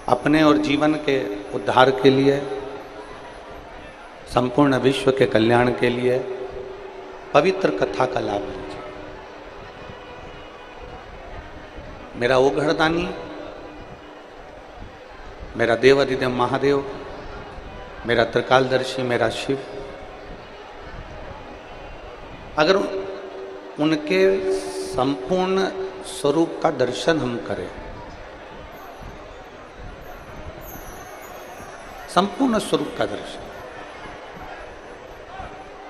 अपने और जीवन के उद्धार के लिए, संपूर्ण विश्व के कल्याण के लिए पवित्र कथा का लाभ लीजिए। मेरा ओघड़दानी, मेरा देवाधिदेव महादेव, मेरा त्रिकालदर्शी, मेरा शिव, अगर उनके संपूर्ण स्वरूप का दर्शन हम करें, संपूर्ण स्वरूप का दर्शन,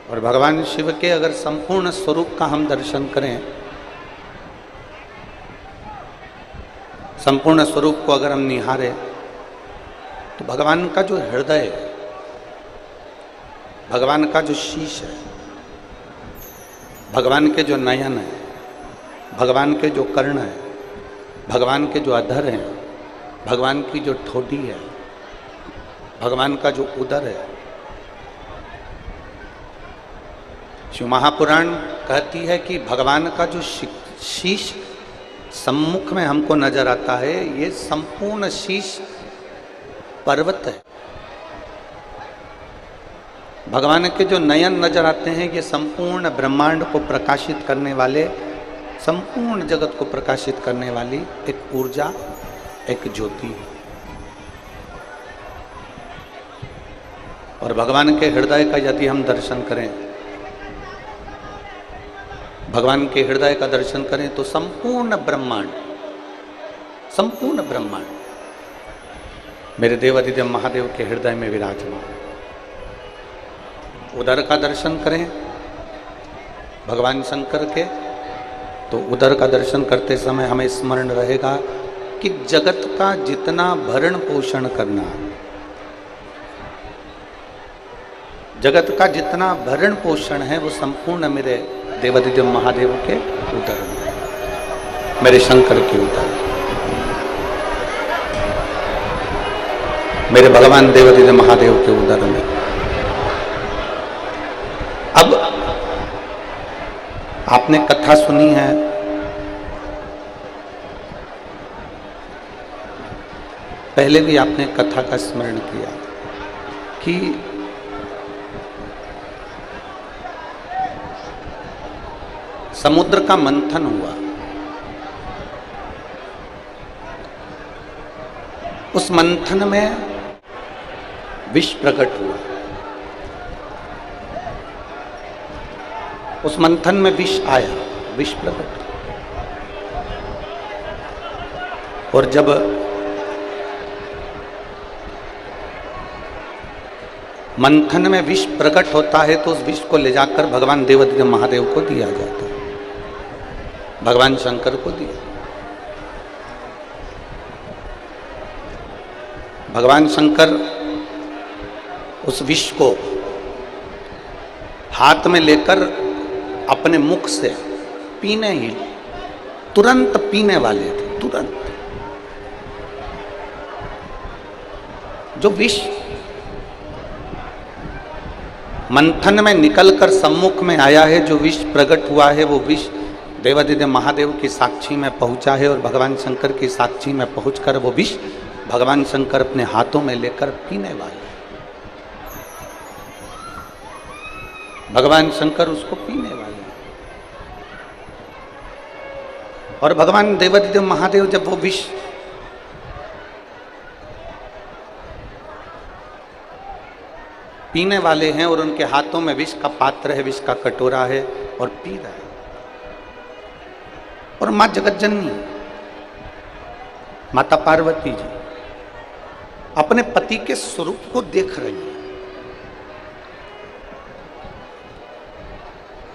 और भगवान शिव के अगर संपूर्ण स्वरूप का हम दर्शन करें, संपूर्ण स्वरूप को अगर हम निहारें, तो भगवान का जो हृदय है, भगवान का जो शीश है, भगवान के जो नयन है, भगवान के जो कर्ण है, भगवान के जो अधर हैं, भगवान की जो ठोडी है, भगवान का जो उदर है, शिव महापुराण कहती है कि भगवान का जो शीश सम्मुख में हमको नजर आता है, ये संपूर्ण शीश पर्वत है। भगवान के जो नयन नजर आते हैं, ये संपूर्ण ब्रह्मांड को प्रकाशित करने वाले, संपूर्ण जगत को प्रकाशित करने वाली एक ऊर्जा, एक ज्योति है। और भगवान के हृदय का यदि हम दर्शन करें, भगवान के हृदय का दर्शन करें, तो संपूर्ण ब्रह्मांड, संपूर्ण ब्रह्मांड मेरे देवाधिदेव महादेव के हृदय में विराजमान। उदर का दर्शन करें भगवान शंकर के, तो उदर का दर्शन करते समय हमें स्मरण रहेगा कि जगत का जितना भरण पोषण करना, जगत का जितना भरण पोषण है, वो संपूर्ण मेरे देवाधिदेव महादेव के उदर में, मेरे शंकर के उदर, मेरे भगवान देवाधिदेव महादेव के उदर में। अब आपने कथा सुनी है, पहले भी आपने कथा का स्मरण किया कि समुद्र का मंथन हुआ। उस मंथन में विष प्रकट हुआ। उस मंथन में विष आया, विष प्रकट। और जब मंथन में विष प्रकट होता है, तो उस विष को ले जाकर भगवान देवाधिदेव महादेव को दिया जाता है, भगवान शंकर को दिया। भगवान शंकर उस विष को हाथ में लेकर अपने मुख से पीने ही, तुरंत पीने वाले थे, तुरंत। जो विष मंथन में निकलकर सम्मुख में आया है, जो विष प्रकट हुआ है, वो विष देवाधिदेव महादेव की साक्षी में पहुंचा है, और भगवान शंकर की साक्षी में पहुंचकर वो विष भगवान शंकर अपने हाथों में लेकर पीने वाले, भगवान शंकर उसको पीने वाले। और भगवान देवाधिदेव महादेव जब वो विष पीने वाले हैं, और उनके हाथों में विष का पात्र है, विष का कटोरा है, और पी रहे हैं, और मां जगतजननी माता पार्वती जी अपने पति के स्वरूप को देख रही है।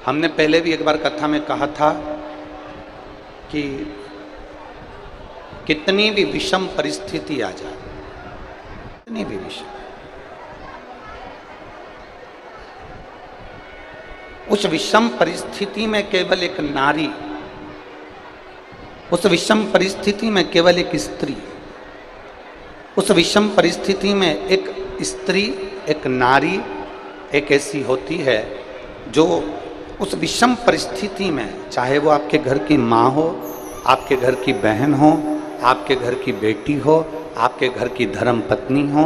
हमने पहले भी एक बार कथा में कहा था कि कितनी भी विषम परिस्थिति आ जाए, कितनी भी विषम, उस विषम परिस्थिति में केवल एक नारी, उस विषम परिस्थिति में केवल एक स्त्री, उस विषम परिस्थिति में एक स्त्री, एक नारी एक ऐसी होती है जो उस विषम परिस्थिति में, चाहे वो आपके घर की माँ हो, आपके घर की बहन हो, आपके घर की बेटी हो, आपके घर की धर्म पत्नी हो,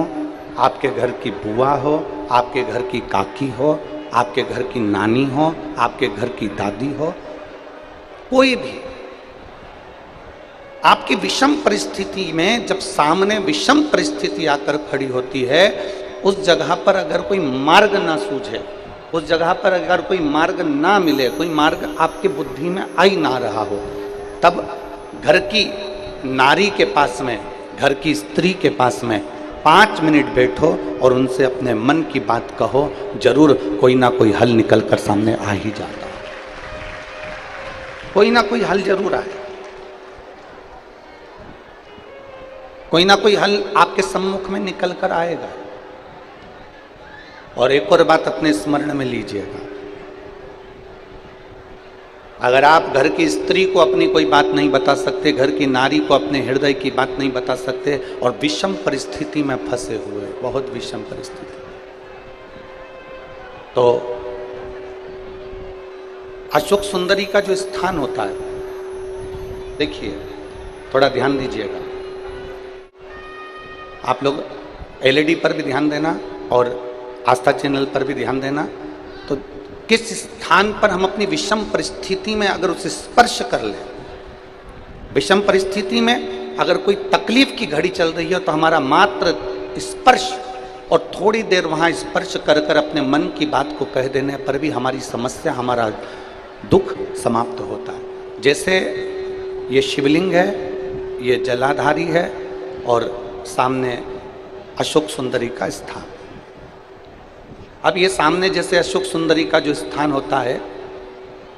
आपके घर की बुआ हो, आपके घर की काकी हो, आपके घर की नानी हो, आपके घर की दादी हो, कोई भी आपकी विषम परिस्थिति में जब सामने विषम परिस्थिति आकर खड़ी होती है, उस जगह पर अगर कोई मार्ग ना सूझे, उस जगह पर अगर कोई मार्ग ना मिले, कोई मार्ग आपके बुद्धि में आ ही ना रहा हो, तब घर की नारी के पास में, घर की स्त्री के पास में 5 मिनट बैठो और उनसे अपने मन की बात कहो, जरूर कोई ना कोई हल निकल कर सामने आ ही जाता है। कोई ना कोई हल जरूर आए, कोई ना कोई हल आपके सम्मुख में निकल कर आएगा। और एक और बात अपने स्मरण में लीजिएगा, अगर आप घर की स्त्री को अपनी कोई बात नहीं बता सकते, घर की नारी को अपने हृदय की बात नहीं बता सकते और विषम परिस्थिति में फंसे हुए, बहुत विषम परिस्थिति, तो अशोक सुंदरी का जो स्थान होता है, देखिए थोड़ा ध्यान दीजिएगा, आप लोग एलईडी पर भी ध्यान देना और आस्था चैनल पर भी ध्यान देना। तो किस स्थान पर हम अपनी विषम परिस्थिति में अगर उसे स्पर्श कर लें, विषम परिस्थिति में अगर कोई तकलीफ की घड़ी चल रही है तो हमारा मात्र स्पर्श और थोड़ी देर वहाँ स्पर्श कर कर अपने मन की बात को कह देने पर भी हमारी समस्या, हमारा दुख समाप्त होता है। जैसे ये शिवलिंग है, ये जलाधारी है और सामने अशोक सुंदरी का स्थान। अब ये सामने जैसे अशोक सुंदरी का जो स्थान होता है,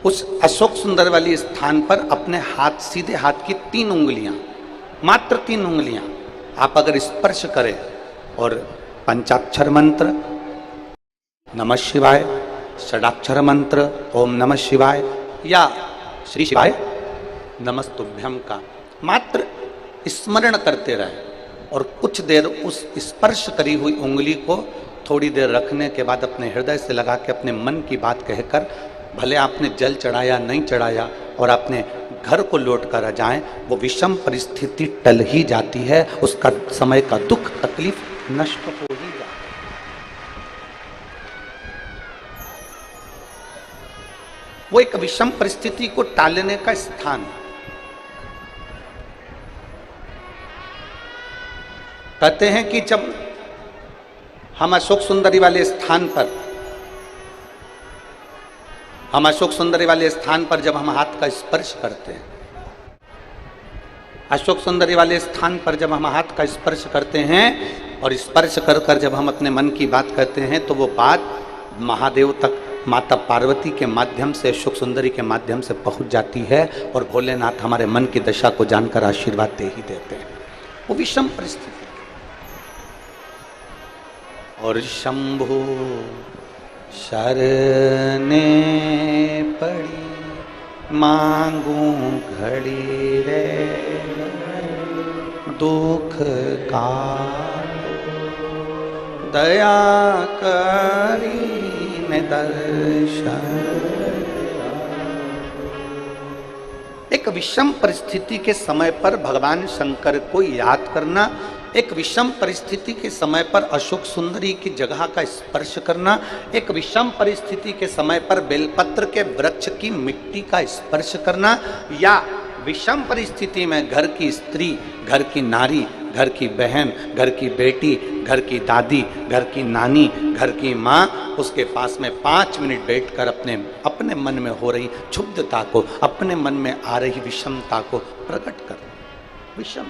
उस अशोक सुंदर वाली स्थान पर अपने हाथ, सीधे हाथ की 3 उंगलियां, मात्र 3 उंगलियां आप अगर स्पर्श करें और पंचाक्षर मंत्र नमः शिवाय, षडाक्षर मंत्र ओम नमः शिवाय या श्री शिवाय नमस्तुभ्यम का मात्र स्मरण करते रहे और कुछ देर उस स्पर्श करी हुई उंगली को थोड़ी देर रखने के बाद अपने हृदय से लगा के अपने मन की बात कहकर, भले आपने जल चढ़ाया नहीं चढ़ाया और अपने घर को लौट कर आ जाएं, वो विषम परिस्थिति टल ही जाती है, उसका समय का दुख तकलीफ नष्ट हो ही जाती है। वो एक विषम परिस्थिति को टालने का स्थान है। कहते हैं कि जब हम अशोक सुंदरी वाले स्थान पर, जब हम हाथ का स्पर्श करते हैं, अशोक सुंदरी वाले स्थान पर जब हम हाथ का स्पर्श करते हैं और स्पर्श कर कर जब हम अपने मन की बात कहते हैं, तो वो बात महादेव तक, माता पार्वती के माध्यम से, अशोक सुंदरी के माध्यम से पहुंच जाती है और भोलेनाथ हमारे मन की दशा को जानकर आशीर्वाद दे ही देते हैं। वो विषम परिस्थिति। और शंभु शरने पड़ी मांगू घड़ी रे, दुख का दया करी ने दर्शन। एक विषम परिस्थिति के समय पर भगवान शंकर को याद करना, एक विषम परिस्थिति के समय पर अशोक सुंदरी की जगह का स्पर्श करना, एक विषम परिस्थिति के समय पर बेलपत्र के वृक्ष की मिट्टी का स्पर्श करना, या विषम परिस्थिति में घर की स्त्री, घर की नारी, घर की बहन, घर की बेटी, घर की दादी, घर की नानी, घर की माँ, उसके पास में 5 मिनट बैठकर अपने मन में हो रही क्षुब्धता को, अपने मन में आ रही विषमता को प्रकट कर। विषम,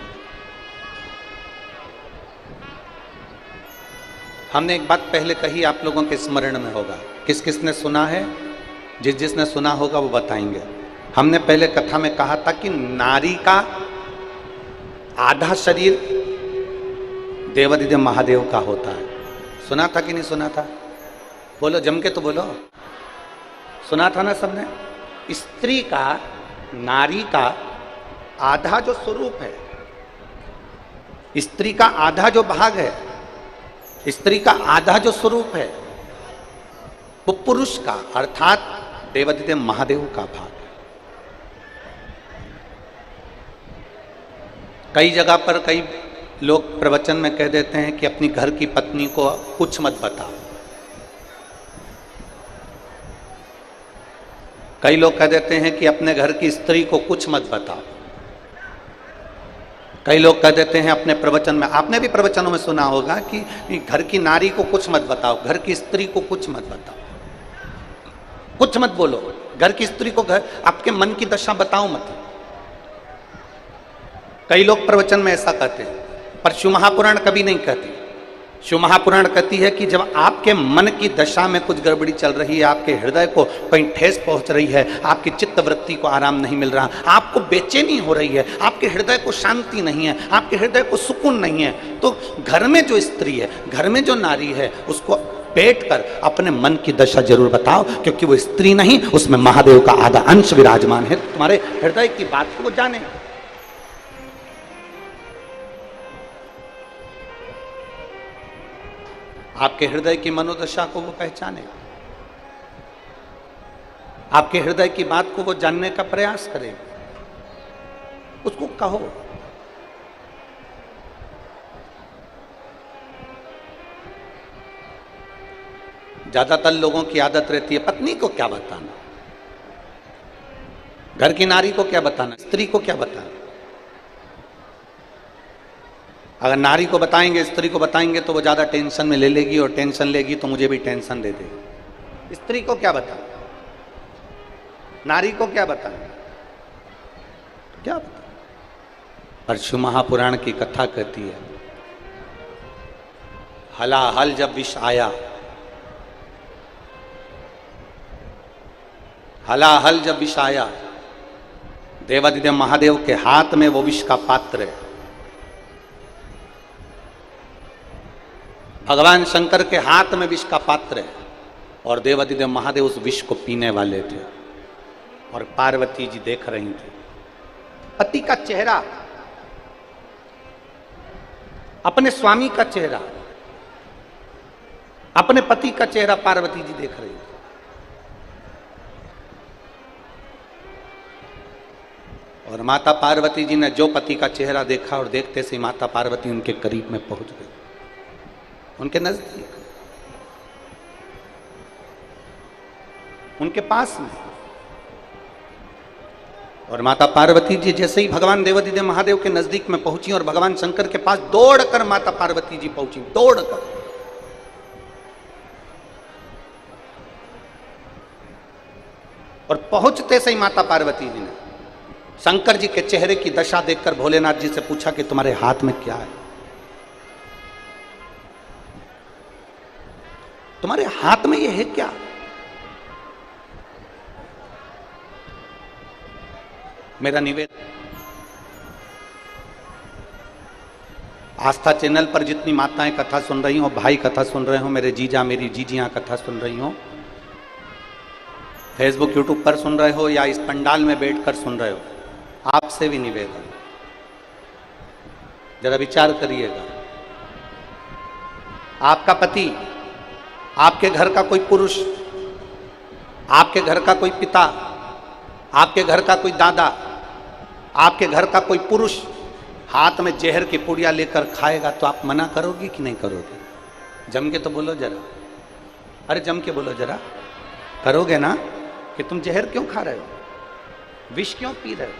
हमने एक बात पहले कही, आप लोगों के स्मरण में होगा, किस किसने सुना है? जिसने सुना होगा वो बताएंगे। हमने पहले कथा में कहा था कि नारी का आधा शरीर देवादिदेव महादेव का होता है। सुना था कि नहीं सुना था? बोलो, जम के तो बोलो। सुना था ना सबने? स्त्री का, नारी का आधा जो स्वरूप है, स्त्री का आधा जो भाग है, स्त्री का आधा जो स्वरूप है, वो पुरुष का अर्थात देवादिदेव महादेव का भाग है। कई जगह पर, कई लोग प्रवचन में कह देते हैं कि अपनी घर की पत्नी को कुछ मत बताओ। कई लोग कह देते हैं कि अपने घर की स्त्री को कुछ मत बताओ। कई लोग कह देते हैं अपने प्रवचन में, आपने भी प्रवचनों में सुना होगा कि घर की नारी को कुछ मत बताओ, घर की स्त्री को कुछ मत बताओ, कुछ मत बोलो, घर की स्त्री को घर आपके मन की दशा बताओ मत। कई लोग प्रवचन में ऐसा कहते हैं, पर शिव महापुराण कभी नहीं कहती। शिव महापुराण कहती है कि जब आपके मन की दशा में कुछ गड़बड़ी चल रही है, आपके हृदय को कहीं ठेस पहुंच रही है, आपकी चित्त वृत्ति को आराम नहीं मिल रहा, आपको बेचैनी हो रही है, आपके हृदय को शांति नहीं है, आपके हृदय को सुकून नहीं है, तो घर में जो स्त्री है, घर में जो नारी है, उसको बैठकर अपने मन की दशा जरूर बताओ, क्योंकि वो स्त्री नहीं, उसमें महादेव का आधा अंश विराजमान है। तुम्हारे हृदय की बात को वो जाने। आपके हृदय की मनोदशा को वो पहचाने, आपके हृदय की बात को वो जानने का प्रयास करे, उसको कहो। ज्यादातर लोगों की आदत रहती है पत्नी को क्या बताना, घर की नारी को क्या बताना, स्त्री को क्या बताना। अगर नारी को बताएंगे, स्त्री को बताएंगे तो वो ज्यादा टेंशन में ले लेगी, और टेंशन लेगी तो मुझे भी टेंशन दे देगी। स्त्री को क्या बताना, नारी को क्या बताना, क्या बताना। पर शिव महापुराण की कथा कहती है, हलाहल जब विष आया, हलाहल जब विष आया, देवादिदेव महादेव के हाथ में वो विष का पात्र है। भगवान शंकर के हाथ में विष का पात्र है, और देवादिदेव महादेव उस विष को पीने वाले थे, और पार्वती जी देख रही थी। पति का चेहरा, अपने स्वामी का चेहरा, अपने पति का चेहरा पार्वती जी देख रही थी। और माता पार्वती जी ने जो पति का चेहरा देखा, और देखते से माता पार्वती उनके करीब में पहुंच गई, उनके नजदीक, उनके पास में। और माता पार्वती जी जैसे ही भगवान देवादिदेव महादेव के नजदीक में पहुंची और भगवान शंकर के पास दौड़कर माता पार्वती जी पहुंची, दौड़कर। और पहुंचते से ही माता पार्वती जी ने शंकर जी के चेहरे की दशा देखकर भोलेनाथ जी से पूछा कि तुम्हारे हाथ में क्या है, तुम्हारे हाथ में ये है क्या। मेरा निवेदन, आस्था चैनल पर जितनी माताएं कथा सुन रही हो, भाई कथा सुन रहे हो, मेरे जीजा मेरी जीजियां कथा सुन रही हो, फेसबुक यूट्यूब पर सुन रहे हो या इस पंडाल में बैठकर सुन रहे हो, आपसे भी निवेदन, जरा विचार करिएगा। आपका पति, आपके घर का कोई पुरुष, आपके घर का कोई पिता, आपके घर का कोई दादा, आपके घर का कोई पुरुष हाथ में जहर की पुड़िया लेकर खाएगा तो आप मना करोगे कि नहीं करोगे? जम के तो बोलो जरा, अरे जम के बोलो जरा, करोगे ना कि तुम जहर क्यों खा रहे हो, विष क्यों पी रहे हो,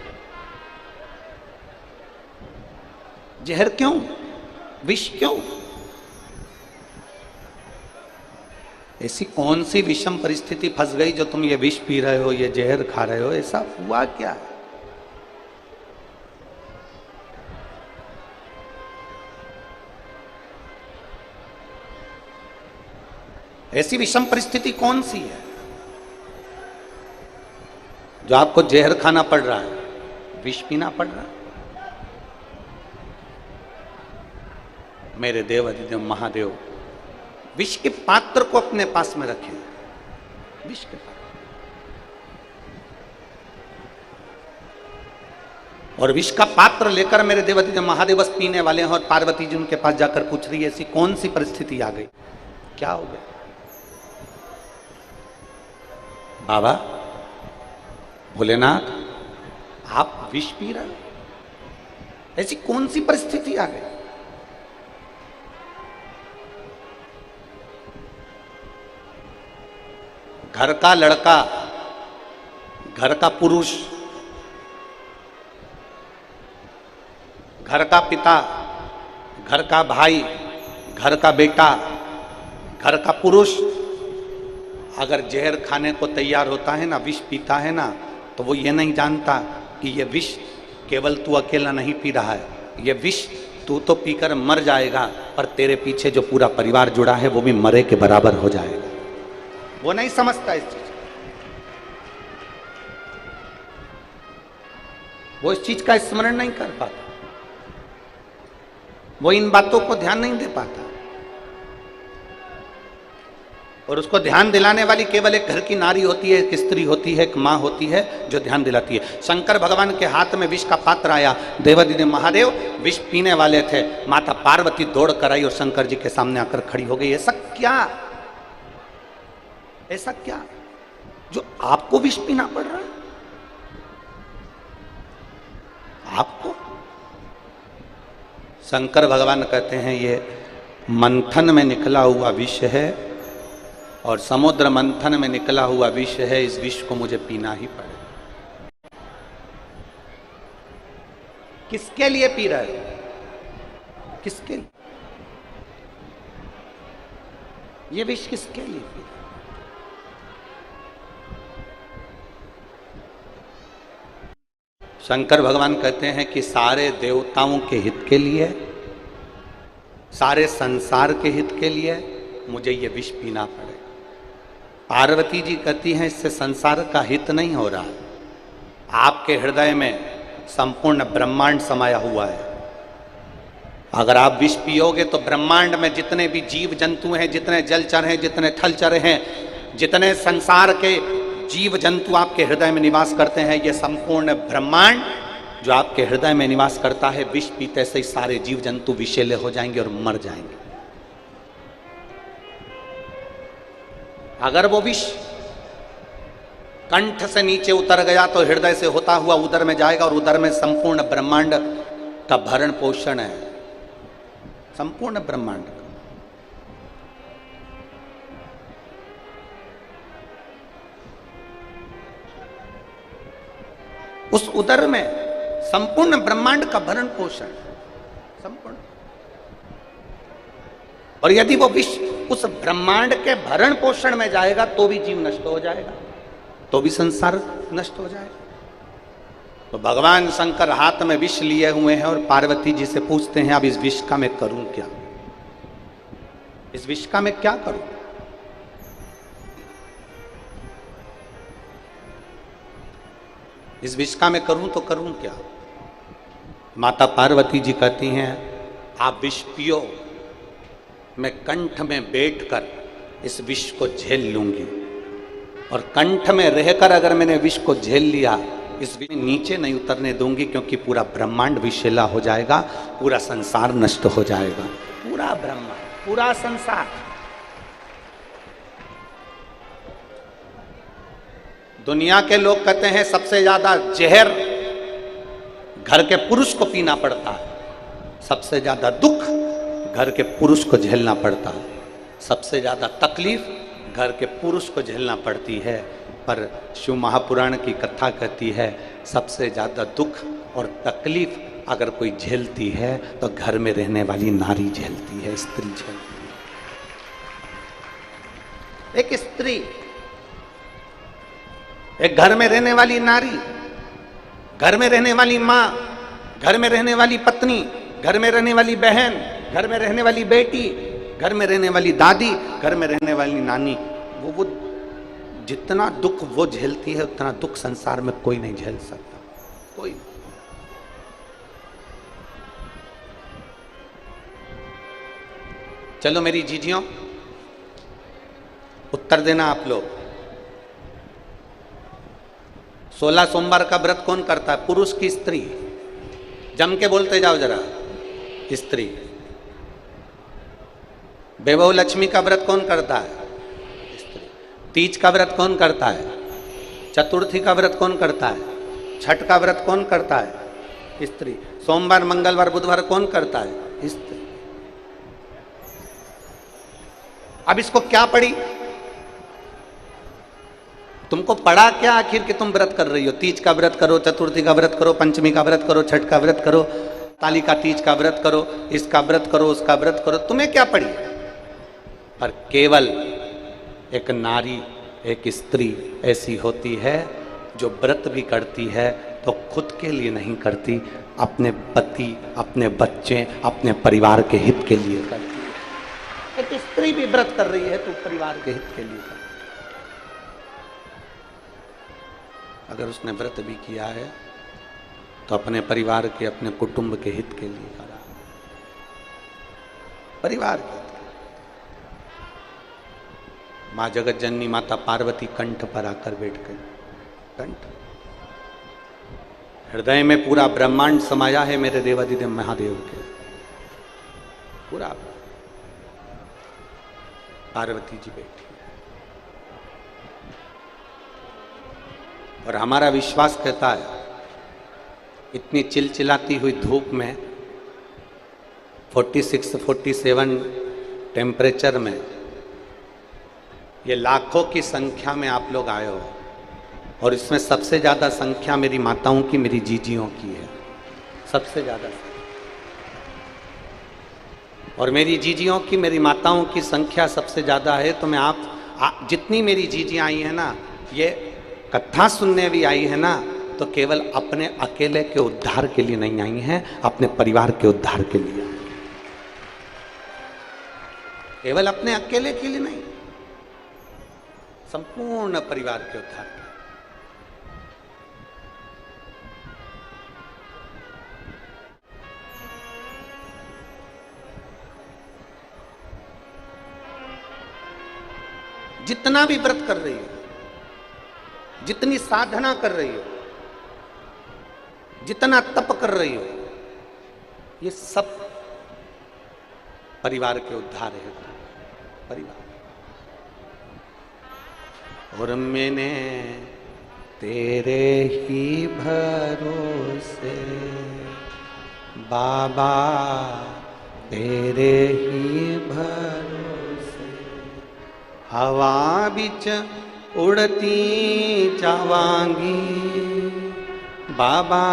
जहर क्यों, विष क्यों? ऐसी कौन सी विषम परिस्थिति फंस गई जो तुम ये विष पी रहे हो, ये जहर खा रहे हो? ऐसा हुआ क्या? ऐसी विषम परिस्थिति कौन सी है जो आपको जहर खाना पड़ रहा है, विष पीना पड़ रहा है? मेरे देवादिदेव महादेव विष के पात्र को अपने पास में रखें, विष के पात्र। और विष का पात्र लेकर मेरे देवादिदेव महादेव बस पीने वाले हैं, और पार्वती जी उनके पास जाकर पूछ रही है ऐसी कौन सी परिस्थिति आ गई, क्या हो गया? बाबा भोलेनाथ, आप विष पी रहे हो, ऐसी कौन सी परिस्थिति आ गई? घर का लड़का, घर का पुरुष, घर का पिता, घर का भाई, घर का बेटा, घर का पुरुष अगर जहर खाने को तैयार होता है ना, विष पीता है ना, तो वो ये नहीं जानता कि ये विष केवल तू अकेला नहीं पी रहा है, ये विष तू तो पीकर मर जाएगा, पर तेरे पीछे जो पूरा परिवार जुड़ा है वो भी मरे के बराबर हो जाएगा। वो नहीं समझता इस चीज, वो इस चीज का स्मरण नहीं कर पाता, वो इन बातों को ध्यान नहीं दे पाता। और उसको ध्यान दिलाने वाली केवल एक घर की नारी होती है, एक स्त्री होती है, एक माँ होती है जो ध्यान दिलाती है। शंकर भगवान के हाथ में विष का पात्र आया, देवादिदेव महादेव विष पीने वाले थे, माता पार्वती दौड़ कर आई और शंकर जी के सामने आकर खड़ी हो गई। ऐसा क्या, ऐसा क्या जो आपको विष पीना पड़ रहा है? आपको? शंकर भगवान कहते हैं ये मंथन में निकला हुआ विष है और समुद्र मंथन में निकला हुआ विष है, इस विष को मुझे पीना ही पड़ेगा। किसके लिए पी रहे हो? किसके लिए? ये विष किसके लिए पी रहे? शंकर भगवान कहते हैं कि सारे देवताओं के हित के लिए, सारे संसार के हित के लिए मुझे ये विष पीना पड़ेगा। पार्वती जी कहती हैं इससे संसार का हित नहीं हो रहा, आपके हृदय में संपूर्ण ब्रह्मांड समाया हुआ है। अगर आप विष पियोगे तो ब्रह्मांड में जितने भी जीव जंतु हैं, जितने जलचर हैं, जितने थलचर हैं, जितने संसार के जीव जंतु आपके हृदय में निवास करते हैं, ये संपूर्ण ब्रह्मांड जो आपके हृदय में निवास करता है, विष पीते से ही सारे जीव जंतु विषैले हो जाएंगे और मर जाएंगे। अगर वो विष कंठ से नीचे उतर गया तो हृदय से होता हुआ उदर में जाएगा और उदर में संपूर्ण ब्रह्मांड का भरण पोषण है, संपूर्ण ब्रह्मांड का। उस उदर में संपूर्ण ब्रह्मांड का भरण पोषण, संपूर्ण। और यदि वो विष उस ब्रह्मांड के भरण पोषण में जाएगा तो भी जीव नष्ट हो जाएगा, तो भी संसार नष्ट हो जाएगा। तो भगवान शंकर हाथ में विष लिए हुए हैं और पार्वती जी से पूछते हैं अब इस विष का मैं करूं क्या? इस विष का मैं क्या करूं? इस विष का मैं करूं तो करूं क्या? माता पार्वती जी कहती हैं आप विष पियो, मैं कंठ में बैठकर इस विष को झेल लूंगी, और कंठ में रहकर अगर मैंने विष को झेल लिया, इस विष नीचे नहीं उतरने दूंगी, क्योंकि पूरा ब्रह्मांड विषैला हो जाएगा, पूरा संसार नष्ट हो जाएगा। पूरा ब्रह्मांड, पूरा संसार। दुनिया के लोग कहते हैं सबसे ज्यादा जहर घर के पुरुष को पीना पड़ता है, सबसे ज्यादा दुख घर के पुरुष को झेलना पड़ता है, सबसे ज्यादा तकलीफ घर के पुरुष को झेलना पड़ती है। पर शिव महापुराण की कथा कहती है सबसे ज्यादा दुख और तकलीफ अगर कोई झेलती है तो घर में रहने वाली नारी झेलती है, स्त्री झेलती है। एक स्त्री, एक घर में रहने वाली नारी, घर में रहने वाली माँ, घर में रहने वाली पत्नी, घर में रहने वाली बहन, घर में रहने वाली बेटी, घर में रहने वाली दादी, घर में रहने वाली नानी, वो जितना दुख वो झेलती है उतना दुख संसार में कोई नहीं झेल सकता, कोई नहीं। चलो मेरी जीजियों, उत्तर देना आप लोग। 16 सोमवार का व्रत कौन करता है, पुरुष की स्त्री? जम के बोलते जाओ जरा। स्त्री। वैभव लक्ष्मी का व्रत कौन करता है? स्त्री। तीज का व्रत कौन करता है? चतुर्थी का व्रत कौन करता है? छठ का व्रत कौन करता है? स्त्री। सोमवार, मंगलवार, बुधवार कौन करता है? स्त्री। अब इसको क्या पड़ी? तुमको पड़ा क्या आखिर कि तुम व्रत कर रही हो? तीज का व्रत करो, चतुर्थी का व्रत करो, पंचमी का व्रत करो, छठ का व्रत करो, ताली का तीज का व्रत करो, इसका व्रत करो, उसका व्रत करो, तुम्हें क्या पड़ी? पर केवल एक नारी, एक स्त्री ऐसी होती है जो व्रत भी करती है तो खुद के लिए नहीं करती, अपने पति, अपने बच्चे, अपने परिवार के हित के लिए करती है। एक स्त्री भी व्रत कर रही है तो परिवार के हित के लिए करती है। अगर उसने व्रत भी किया है तो अपने परिवार के, अपने कुटुंब के हित के लिए करा, परिवार के हित। मां जगत जननी माता पार्वती कंठ पर आकर बैठ गई। कंठ, हृदय में पूरा ब्रह्मांड समाया है मेरे देवादिदेव महादेव के, पूरा। पार्वती जी बैठी और हमारा विश्वास कहता है इतनी चिलचिलाती हुई धूप में 46-47 टेम्परेचर में ये लाखों की संख्या में आप लोग आए हो और इसमें सबसे ज़्यादा संख्या मेरी माताओं की, मेरी जीजियों की है, सबसे ज़्यादा। और मेरी जीजियों की, मेरी माताओं की संख्या सबसे ज़्यादा है। तो मैं आप जितनी मेरी जीजियाँ आई हैं ना, ये कथा सुनने भी आई है ना, तो केवल अपने अकेले के उद्धार के लिए नहीं आई हैं, अपने परिवार के उद्धार के लिए। केवल अपने अकेले के लिए नहीं, संपूर्ण परिवार के उद्धार के। जितना भी व्रत कर रही हो, जितनी साधना कर रही हो, जितना तप कर रही हो, ये सब परिवार के उद्धार है। परिवार। और मैंने तेरे ही भरोसे बाबा, तेरे ही भरोसे हवा बिच उड़ती जावांगी, बाबा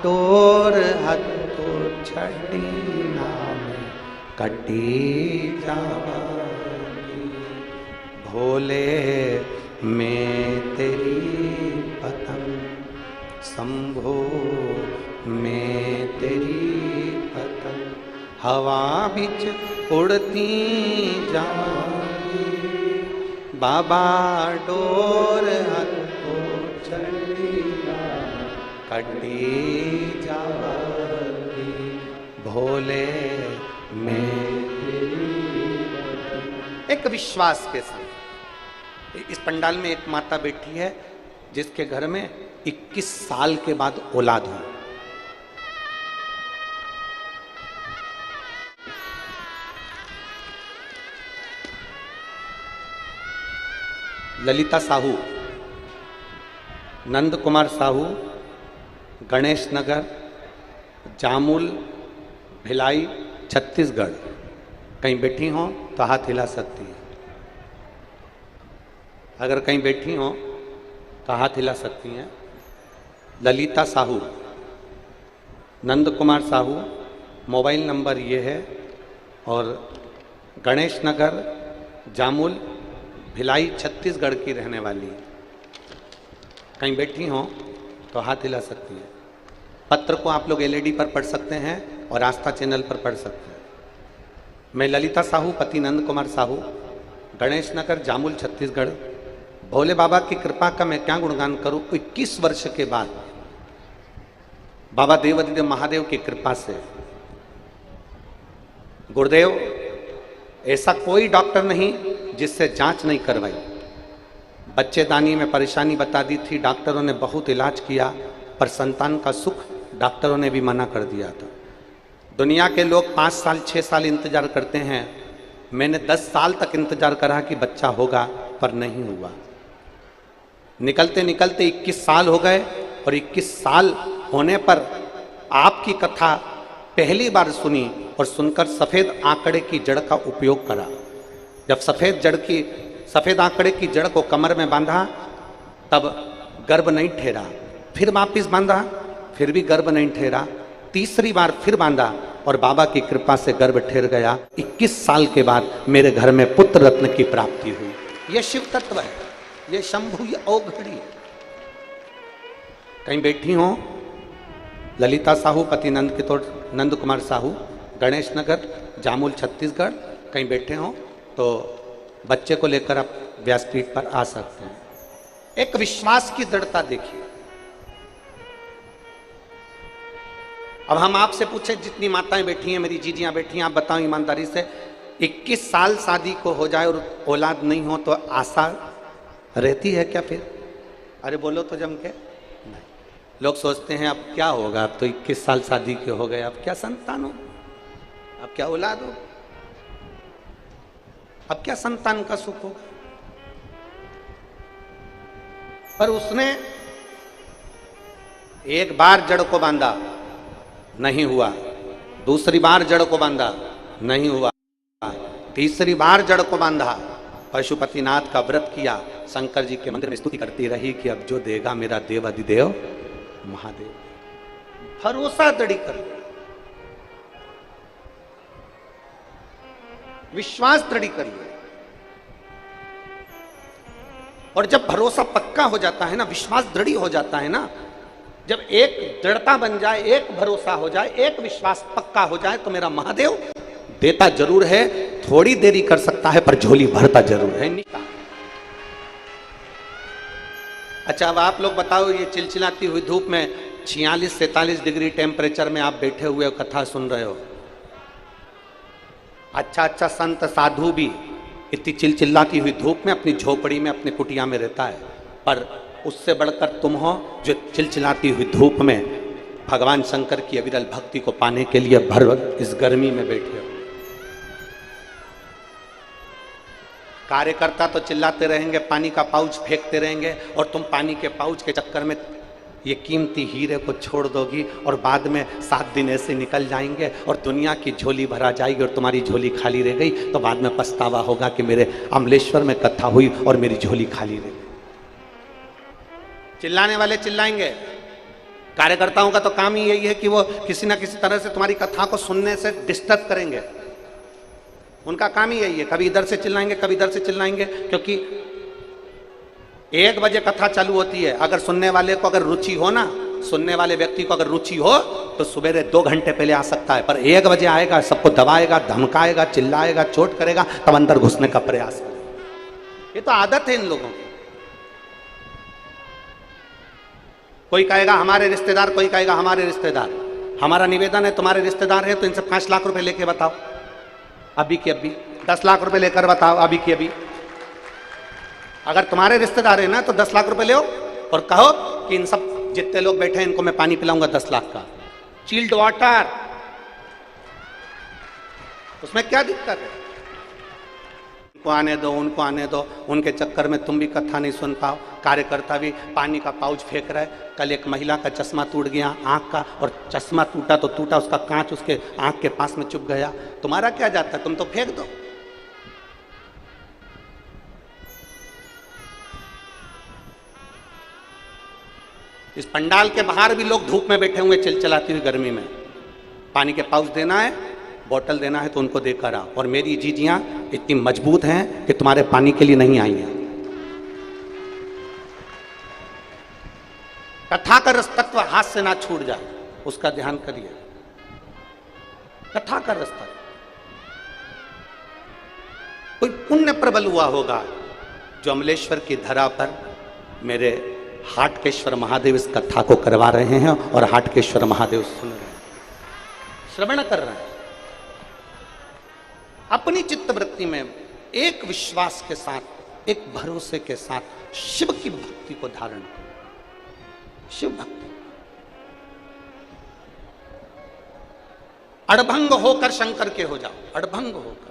डोर हथो छड़ी नाम कटी जावांगी। भोले मैं तेरी पतंग, शंभो मैं तेरी पतंग, हवा बिच उड़ती जावांगी, बाबा डोर हथो छड़ी कटी जावांगी। भोले मैं एक विश्वास के साथ। इस पंडाल में एक माता बैठी है जिसके घर में 21 साल के बाद औलाद हुई। ललिता साहू, नंद कुमार साहू, गणेश नगर, जामुल, भिलाई, छत्तीसगढ़। कहीं बैठी हो तो हाथ हिला सकती है। अगर कहीं बैठी हो तो हाथ हिला सकती हैं। ललिता साहू, नंद कुमार साहू, मोबाइल नंबर ये है। और गणेश नगर, जामुल, भिलाई, छत्तीसगढ़ की रहने वाली है। कहीं बैठी हो तो हाथ हिला सकती है। पत्र को आप लोग एलईडी पर पढ़ सकते हैं और आस्था चैनल पर पढ़ सकते हैं। मैं ललिता साहू, पति नंद कुमार साहू, गणेश नगर, जामुल, छत्तीसगढ़। भोले बाबा की कृपा का मैं क्या गुणगान करूं। 21 वर्ष के बाद बाबा देवादिदेव महादेव की कृपा से, गुरुदेव ऐसा कोई डॉक्टर नहीं जिससे जांच नहीं करवाई। बच्चेदानी में परेशानी बता दी थी, डॉक्टरों ने बहुत इलाज किया, पर संतान का सुख डॉक्टरों ने भी मना कर दिया था। दुनिया के लोग 5 साल 6 साल इंतजार करते हैं, मैंने 10 साल तक इंतजार करा कि बच्चा होगा, पर नहीं हुआ। निकलते निकलते 21 साल हो गए और 21 साल होने पर आपकी कथा पहली बार सुनी और सुनकर सफ़ेद आंकड़े की जड़ का उपयोग करा। जब सफ़ेद आंकड़े की जड़ को कमर में बांधा तब गर्भ नहीं ठहरा, फिर वापिस बांधा, फिर भी गर्भ नहीं ठहरा, तीसरी बार फिर बांधा और बाबा की कृपा से गर्भ ठहर गया। 21 साल के बाद मेरे घर में पुत्र रत्न की प्राप्ति हुई। यह शिव तत्व है, यह शंभु, ये औघड़ी है। कहीं बैठी हो ललिता साहू पति नंद किशोर नंद कुमार साहू, गणेश नगर, जामुल, छत्तीसगढ़, कहीं बैठे हो तो बच्चे को लेकर आप व्यासपीठ पर आ सकते हैं। एक विश्वास की दृढ़ता देखिए। अब हम आपसे पूछे, जितनी माताएं बैठी हैं, मेरी जीजियां बैठी हैं, आप बताओ ईमानदारी से, 21 साल शादी को हो जाए और औलाद नहीं हो तो आशा रहती है क्या फिर? अरे बोलो तो जम के। नहीं, लोग सोचते हैं अब क्या होगा, अब तो 21 साल शादी के हो गए, अब क्या संतान हो, अब क्या औलाद हो, अब क्या संतान का सुख हो। पर उसने एक बार जड़ को बांधा, नहीं हुआ, दूसरी बार जड़ को बांधा, नहीं हुआ, तीसरी बार जड़ को बांधा, पशुपतिनाथ का व्रत किया, शंकर जी के मंदिर में स्तुति करती रही कि अब जो देगा मेरा देव अधिदेव महादेव। भरोसा दृढ़ कर, विश्वास दृढ़ करिए। और जब भरोसा पक्का हो जाता है ना, विश्वास दृढ़ हो जाता है ना, जब एक दृढ़ता बन जाए, एक भरोसा हो जाए, एक विश्वास पक्का हो जाए, तो मेरा महादेव देता जरूर है, थोड़ी देरी कर सकता है पर झोली भरता जरूर है। अच्छा, अब आप लोग बताओ, ये चिलचिलाती हुई धूप में 46-47 डिग्री टेम्परेचर में आप बैठे हुए कथा सुन रहे हो, अच्छा संत साधु भी इतनी चिलचिलाती हुई धूप में अपनी झोपड़ी में, अपनी कुटिया में रहता है, पर उससे बढ़कर तुम हो जो चिलचिलाती हुई धूप में भगवान शंकर की अविरल भक्ति को पाने के लिए भर इस गर्मी में बैठे हो। कार्यकर्ता तो चिल्लाते रहेंगे, पानी का पाउच फेंकते रहेंगे, और तुम पानी के पाउच के चक्कर में ये कीमती हीरे को छोड़ दोगी, और बाद में 7 दिन ऐसे निकल जाएंगे और दुनिया की झोली भरा जाएगी और तुम्हारी झोली खाली रह गई, तो बाद में पछतावा होगा कि मेरे अमलेश्वर में कथा हुई और मेरी झोली खाली रह गई। चिल्लाने वाले चिल्लाएंगे, कार्यकर्ताओं का तो काम ही यही है कि वो किसी ना किसी तरह से तुम्हारी कथा को सुनने से डिस्टर्ब करेंगे, उनका काम ही यही है, कभी इधर से चिल्लाएंगे, कभी इधर से चिल्लाएंगे, क्योंकि 1 बजे कथा चालू होती है, अगर सुनने वाले को अगर रुचि हो ना, सुनने वाले व्यक्ति को अगर रुचि हो तो सुबह 2 घंटे पहले आ सकता है, पर 1 बजे आएगा, सबको दबाएगा, धमकाएगा, चिल्लाएगा, चोट करेगा, तब अंदर घुसने का प्रयास करेगा। ये तो आदत है इन लोगों की। कोई कहेगा हमारे रिश्तेदार, कोई कहेगा हमारे रिश्तेदार। हमारा निवेदन है, तुम्हारे रिश्तेदार है तो इनसे 5 लाख रुपए लेके बताओ, अभी की अभी 10 लाख रुपए लेकर बताओ, अभी की अभी। अगर तुम्हारे रिश्तेदार है ना तो 10 लाख रुपए ले और कहो कि इन सब जितने लोग बैठे हैं इनको मैं पानी पिलाऊंगा 10 लाख का, चिल्ड वाटर, उसमें क्या दिक्कत है? उनको आने दो, उनको आने दो, उनके चक्कर में तुम भी कथा नहीं सुन पाओ। कार्यकर्ता भी पानी का पाउच फेंक रहा है। कल एक महिला का चश्मा टूट गया आंख का, और चश्मा टूटा तो टूटा, उसका कांच उसके आंख के पास में चुभ गया। तुम्हारा क्या जाता है, तुम तो फेंक दो। इस पंडाल के बाहर भी लोग धूप में बैठे हुए चिलचिलाती हुई गर्मी में, पानी के पाउच देना है, बोतल देना है तो उनको देकर आओ। और मेरी जीजियां इतनी मजबूत हैं कि तुम्हारे पानी के लिए नहीं आई हैं। कथा का रस तत्व हाथ से ना छूट जाए, उसका ध्यान करिए। कथा का रस तत्व कोई पुण्य प्रबल हुआ होगा जो अमलेश्वर की धरा पर मेरे हाटकेश्वर महादेव इस कथा को करवा रहे हैं, और हाटकेश्वर महादेव सुन रहे हैं, श्रवण कर रहे हैं। अपनी चित्तवृत्ति में एक विश्वास के साथ, एक भरोसे के साथ शिव की भक्ति को धारण करो। शिव भक्ति अड़भंग होकर शंकर के हो जाओ, अड़भंग होकर।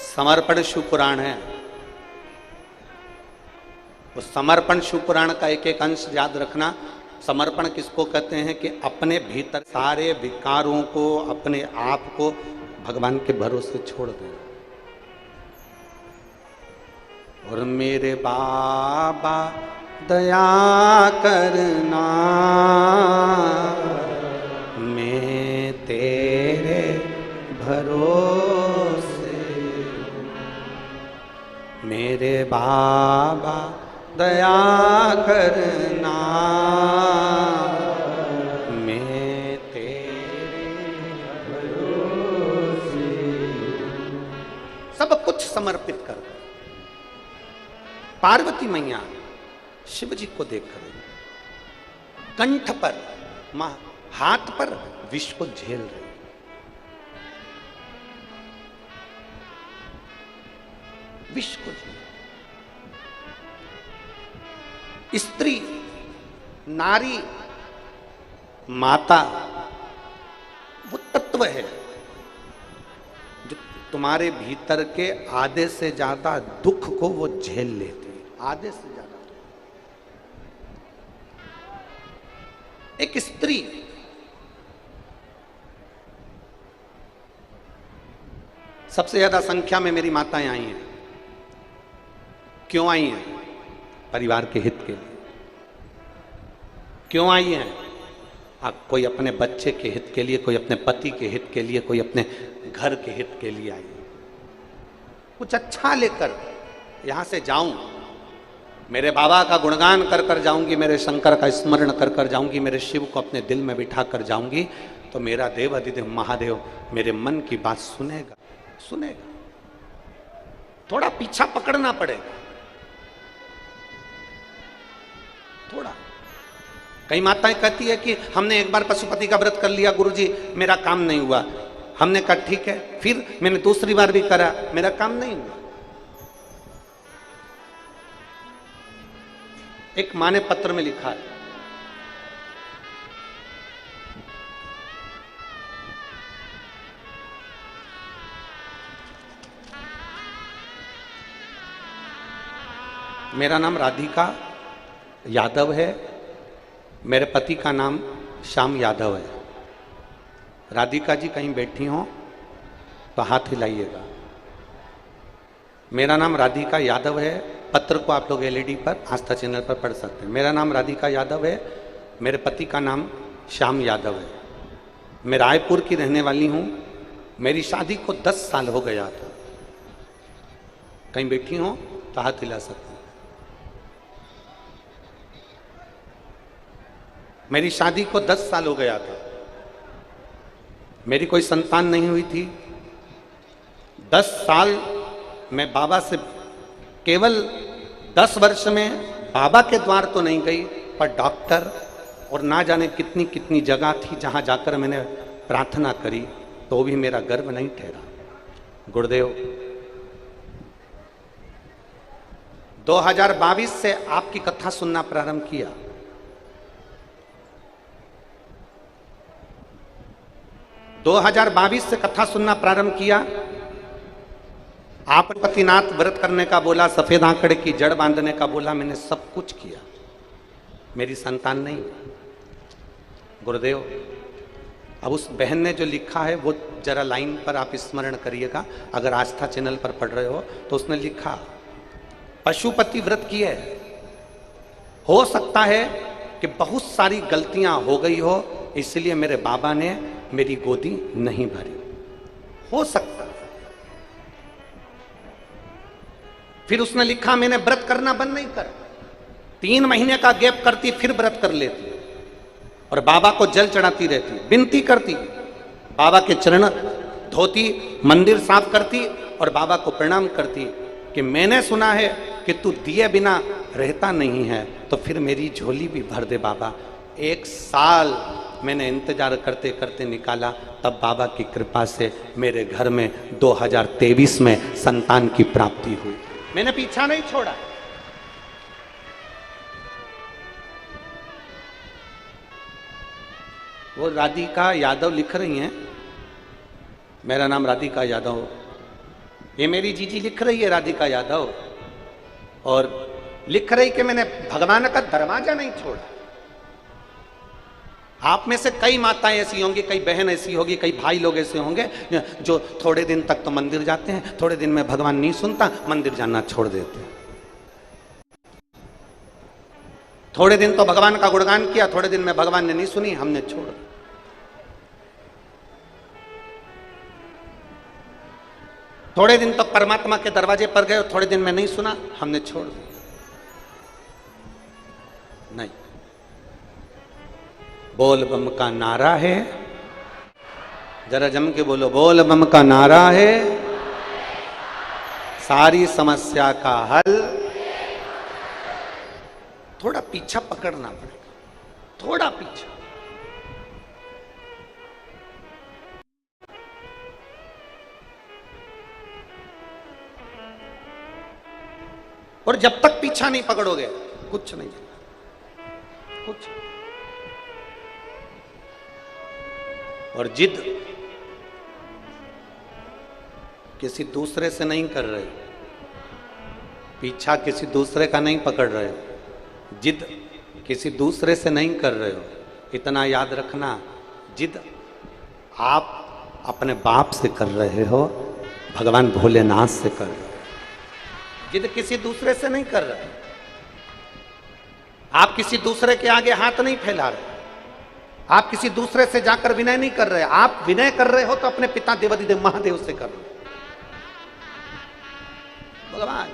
समर्पण शिव पुराण है, उस समर्पण शिव पुराण का एक एक अंश याद रखना। समर्पण किसको कहते हैं कि अपने भीतर सारे विकारों को, अपने आप को भगवान के भरोसे छोड़ दें। और मेरे बाबा दया करना, मैं तेरे भरोसे, मेरे बाबा दया करना, मैं तेरे भरोसे। सब कुछ समर्पित कर। पार्वती मैया शिव जी को देखकर कंठ पर, मां हाथ पर विष को झेल रही। विष को झेल। स्त्री, नारी, माता वो तत्व है जो तुम्हारे भीतर के आधे से ज्यादा दुख को वो झेल लेती है। आधे से ज्यादा। एक स्त्री सबसे ज्यादा संख्या में मेरी माताएं आई हैं। क्यों आई हैं? परिवार के हित के लिए। क्यों आई हैं? कोई अपने बच्चे के हित के लिए, कोई अपने पति के हित के लिए, कोई अपने घर के हित के लिए आई। कुछ अच्छा लेकर यहां से जाऊं, मेरे बाबा का गुणगान कर कर जाऊंगी, मेरे शंकर का स्मरण कर कर जाऊंगी, मेरे शिव को अपने दिल में बिठा कर जाऊंगी, तो मेरा देवाधिदेव महादेव मेरे मन की बात सुनेगा। सुनेगा। थोड़ा पीछा पकड़ना पड़ेगा। थोड़ा। कई माताएं कहती है कि हमने एक बार पशुपति का व्रत कर लिया गुरुजी, मेरा काम नहीं हुआ। हमने कहा ठीक है, फिर मैंने दूसरी बार भी करा, मेरा काम नहीं हुआ। एक माँ ने पत्र में लिखा है, मेरा नाम राधिका यादव है, मेरे पति का नाम श्याम यादव है। राधिका जी कहीं बैठी हो तो हाथ हिलाइएगा। मेरा नाम राधिका यादव है। पत्र को आप लोग एलईडी पर आस्था चैनल पर पढ़ सकते हैं। मेरा नाम राधिका यादव है, मेरे पति का नाम श्याम यादव है। मैं रायपुर की रहने वाली हूँ। मेरी शादी को 10 साल हो गया था। कहीं बैठी हो तो हाथ हिला सकते हैं। मेरी शादी को 10 साल हो गया था। मेरी कोई संतान नहीं हुई थी। 10 साल मैं बाबा से, केवल 10 वर्ष में बाबा के द्वार तो नहीं गई, पर डॉक्टर और ना जाने कितनी कितनी जगह थी जहां जाकर मैंने प्रार्थना करी, तो भी मेरा गर्भ नहीं ठहरा। गुरुदेव, 2022 से आपकी कथा सुनना प्रारंभ किया। दो 2022 से कथा सुनना प्रारंभ किया। आप पतिनाथ व्रत करने का बोला, सफेद आंकड़े की जड़ बांधने का बोला, मैंने सब कुछ किया। मेरी संतान नहीं। गुरुदेव, अब उस बहन ने जो लिखा है वो जरा लाइन पर आप स्मरण करिएगा। अगर आस्था चैनल पर पढ़ रहे हो तो उसने लिखा, पशुपति व्रत किए, हो सकता है कि बहुत सारी गलतियां हो गई हो, इसलिए मेरे बाबा ने मेरी गोदी नहीं भरी। हो सकता। फिर उसने लिखा, मैंने व्रत करना बंद नहीं कर, 3 महीने का गैप करती, फिर व्रत कर लेती और बाबा को जल चढ़ाती रहती, विनती करती, बाबा के चरण धोती, मंदिर साफ करती और बाबा को प्रणाम करती कि मैंने सुना है कि तू दिए बिना रहता नहीं है, तो फिर मेरी झोली भी भर दे बाबा। 1 साल मैंने इंतजार करते करते निकाला, तब बाबा की कृपा से मेरे घर में 2023 में संतान की प्राप्ति हुई। मैंने पीछा नहीं छोड़ा। वो राधिका यादव लिख रही हैं, मेरा नाम राधिका यादव, ये मेरी जीजी लिख रही है राधिका यादव, और लिख रही कि मैंने भगवान का दरवाजा नहीं छोड़ा। आप में से कई माताएं ऐसी होंगी, कई बहन ऐसी होगी, कई भाई लोग ऐसे होंगे जो थोड़े दिन तक तो मंदिर जाते हैं, थोड़े दिन में भगवान नहीं सुनता, मंदिर जाना छोड़ देते हैं। थोड़े दिन तो भगवान का गुणगान किया, थोड़े दिन में भगवान ने नहीं सुनी, हमने छोड़। थोड़े दिन तो परमात्मा के दरवाजे पर गए, थोड़े दिन में नहीं सुना, हमने छोड़ दिया। नहीं, बोल बम का नारा है, जरा जम के बोलो, बोल बम का नारा है, सारी समस्या का हल। थोड़ा पीछा पकड़ना पड़ेगा, थोड़ा पीछा। और जब तक पीछा नहीं पकड़ोगे कुछ नहीं, कुछ। और जिद किसी दूसरे से नहीं कर रहे हो, पीछा किसी दूसरे का नहीं पकड़ रहे हो, जिद किसी दूसरे से नहीं कर रहे हो। इतना याद रखना, जिद आप अपने बाप से कर रहे हो, भगवान भोलेनाथ से कर रहे हो। जिद किसी दूसरे से नहीं कर रहे, आप किसी दूसरे के आगे हाथ नहीं फैला रहे, आप किसी दूसरे से जाकर विनय नहीं कर रहे। आप विनय कर रहे हो तो अपने पिता देवादिदेव महादेव से कर रहे हो, भगवान।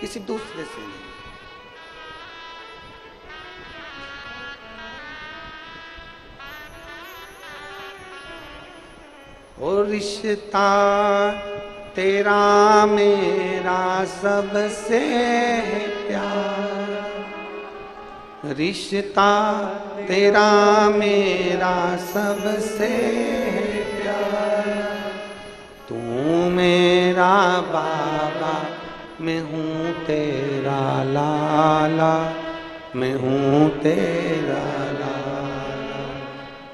किसी दूसरे से नहीं। और रिश्ता तेरा मेरा सबसे है प्यार, रिश्ता तेरा मेरा सबसे है प्यार। तू मेरा बाबा, मैं हूँ तेरा लाला, मैं हूँ तेरा लाला।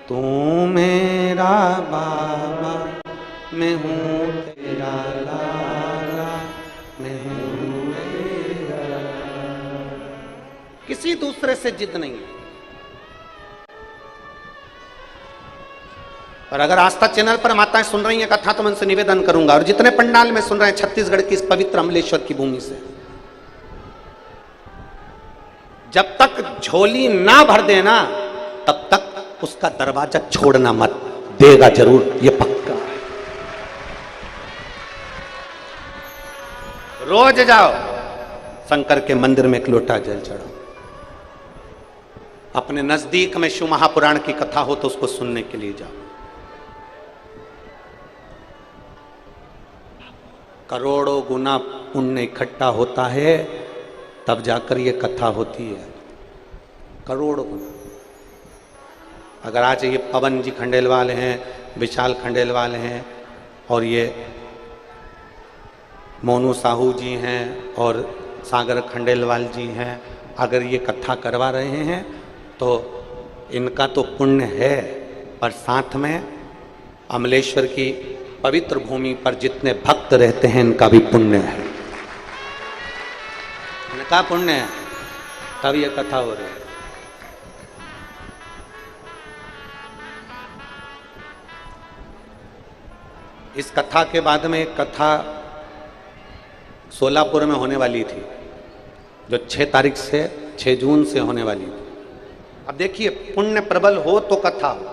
तू मेरा बाबा, मैं हूँ तेरा लाला, मैं हूँ तेरा लाला। किसी दूसरे से जिद नहीं है। और अगर आस्था चैनल पर माताएं सुन रही हैं कथा, तो मैं उनसे निवेदन करूंगा, और जितने पंडाल में सुन रहे हैं छत्तीसगढ़ की इस पवित्र अमलेश्वर की भूमि से, जब तक झोली ना भर देना तब तक उसका दरवाजा छोड़ना मत, देगा जरूर, ये पक्का। रोज जाओ शंकर के मंदिर में एक लोटा जल चढ़ाओ। अपने नजदीक में शिव महापुराण की कथा हो तो उसको सुनने के लिए जाओ। करोड़ों गुना पुण्य इकट्ठा होता है, तब जाकर ये कथा होती है। करोड़ों गुना। अगर आज ये पवन जी खंडेलवाल हैं, विशाल खंडेलवाल हैं, और ये मोनू साहू जी हैं, और सागर खंडेलवाल जी हैं, अगर ये कथा करवा रहे हैं तो इनका तो पुण्य है, पर साथ में अमलेश्वर की पवित्र भूमि पर जितने भक्त रहते हैं इनका भी पुण्य है, इनका पुण्य है, तब ये कथा हो रही है। इस कथा के बाद में एक कथा सोलापुर में होने वाली थी, जो 6 तारीख से 6 जून से होने वाली थी। अब देखिए, पुण्य प्रबल हो तो कथा हो,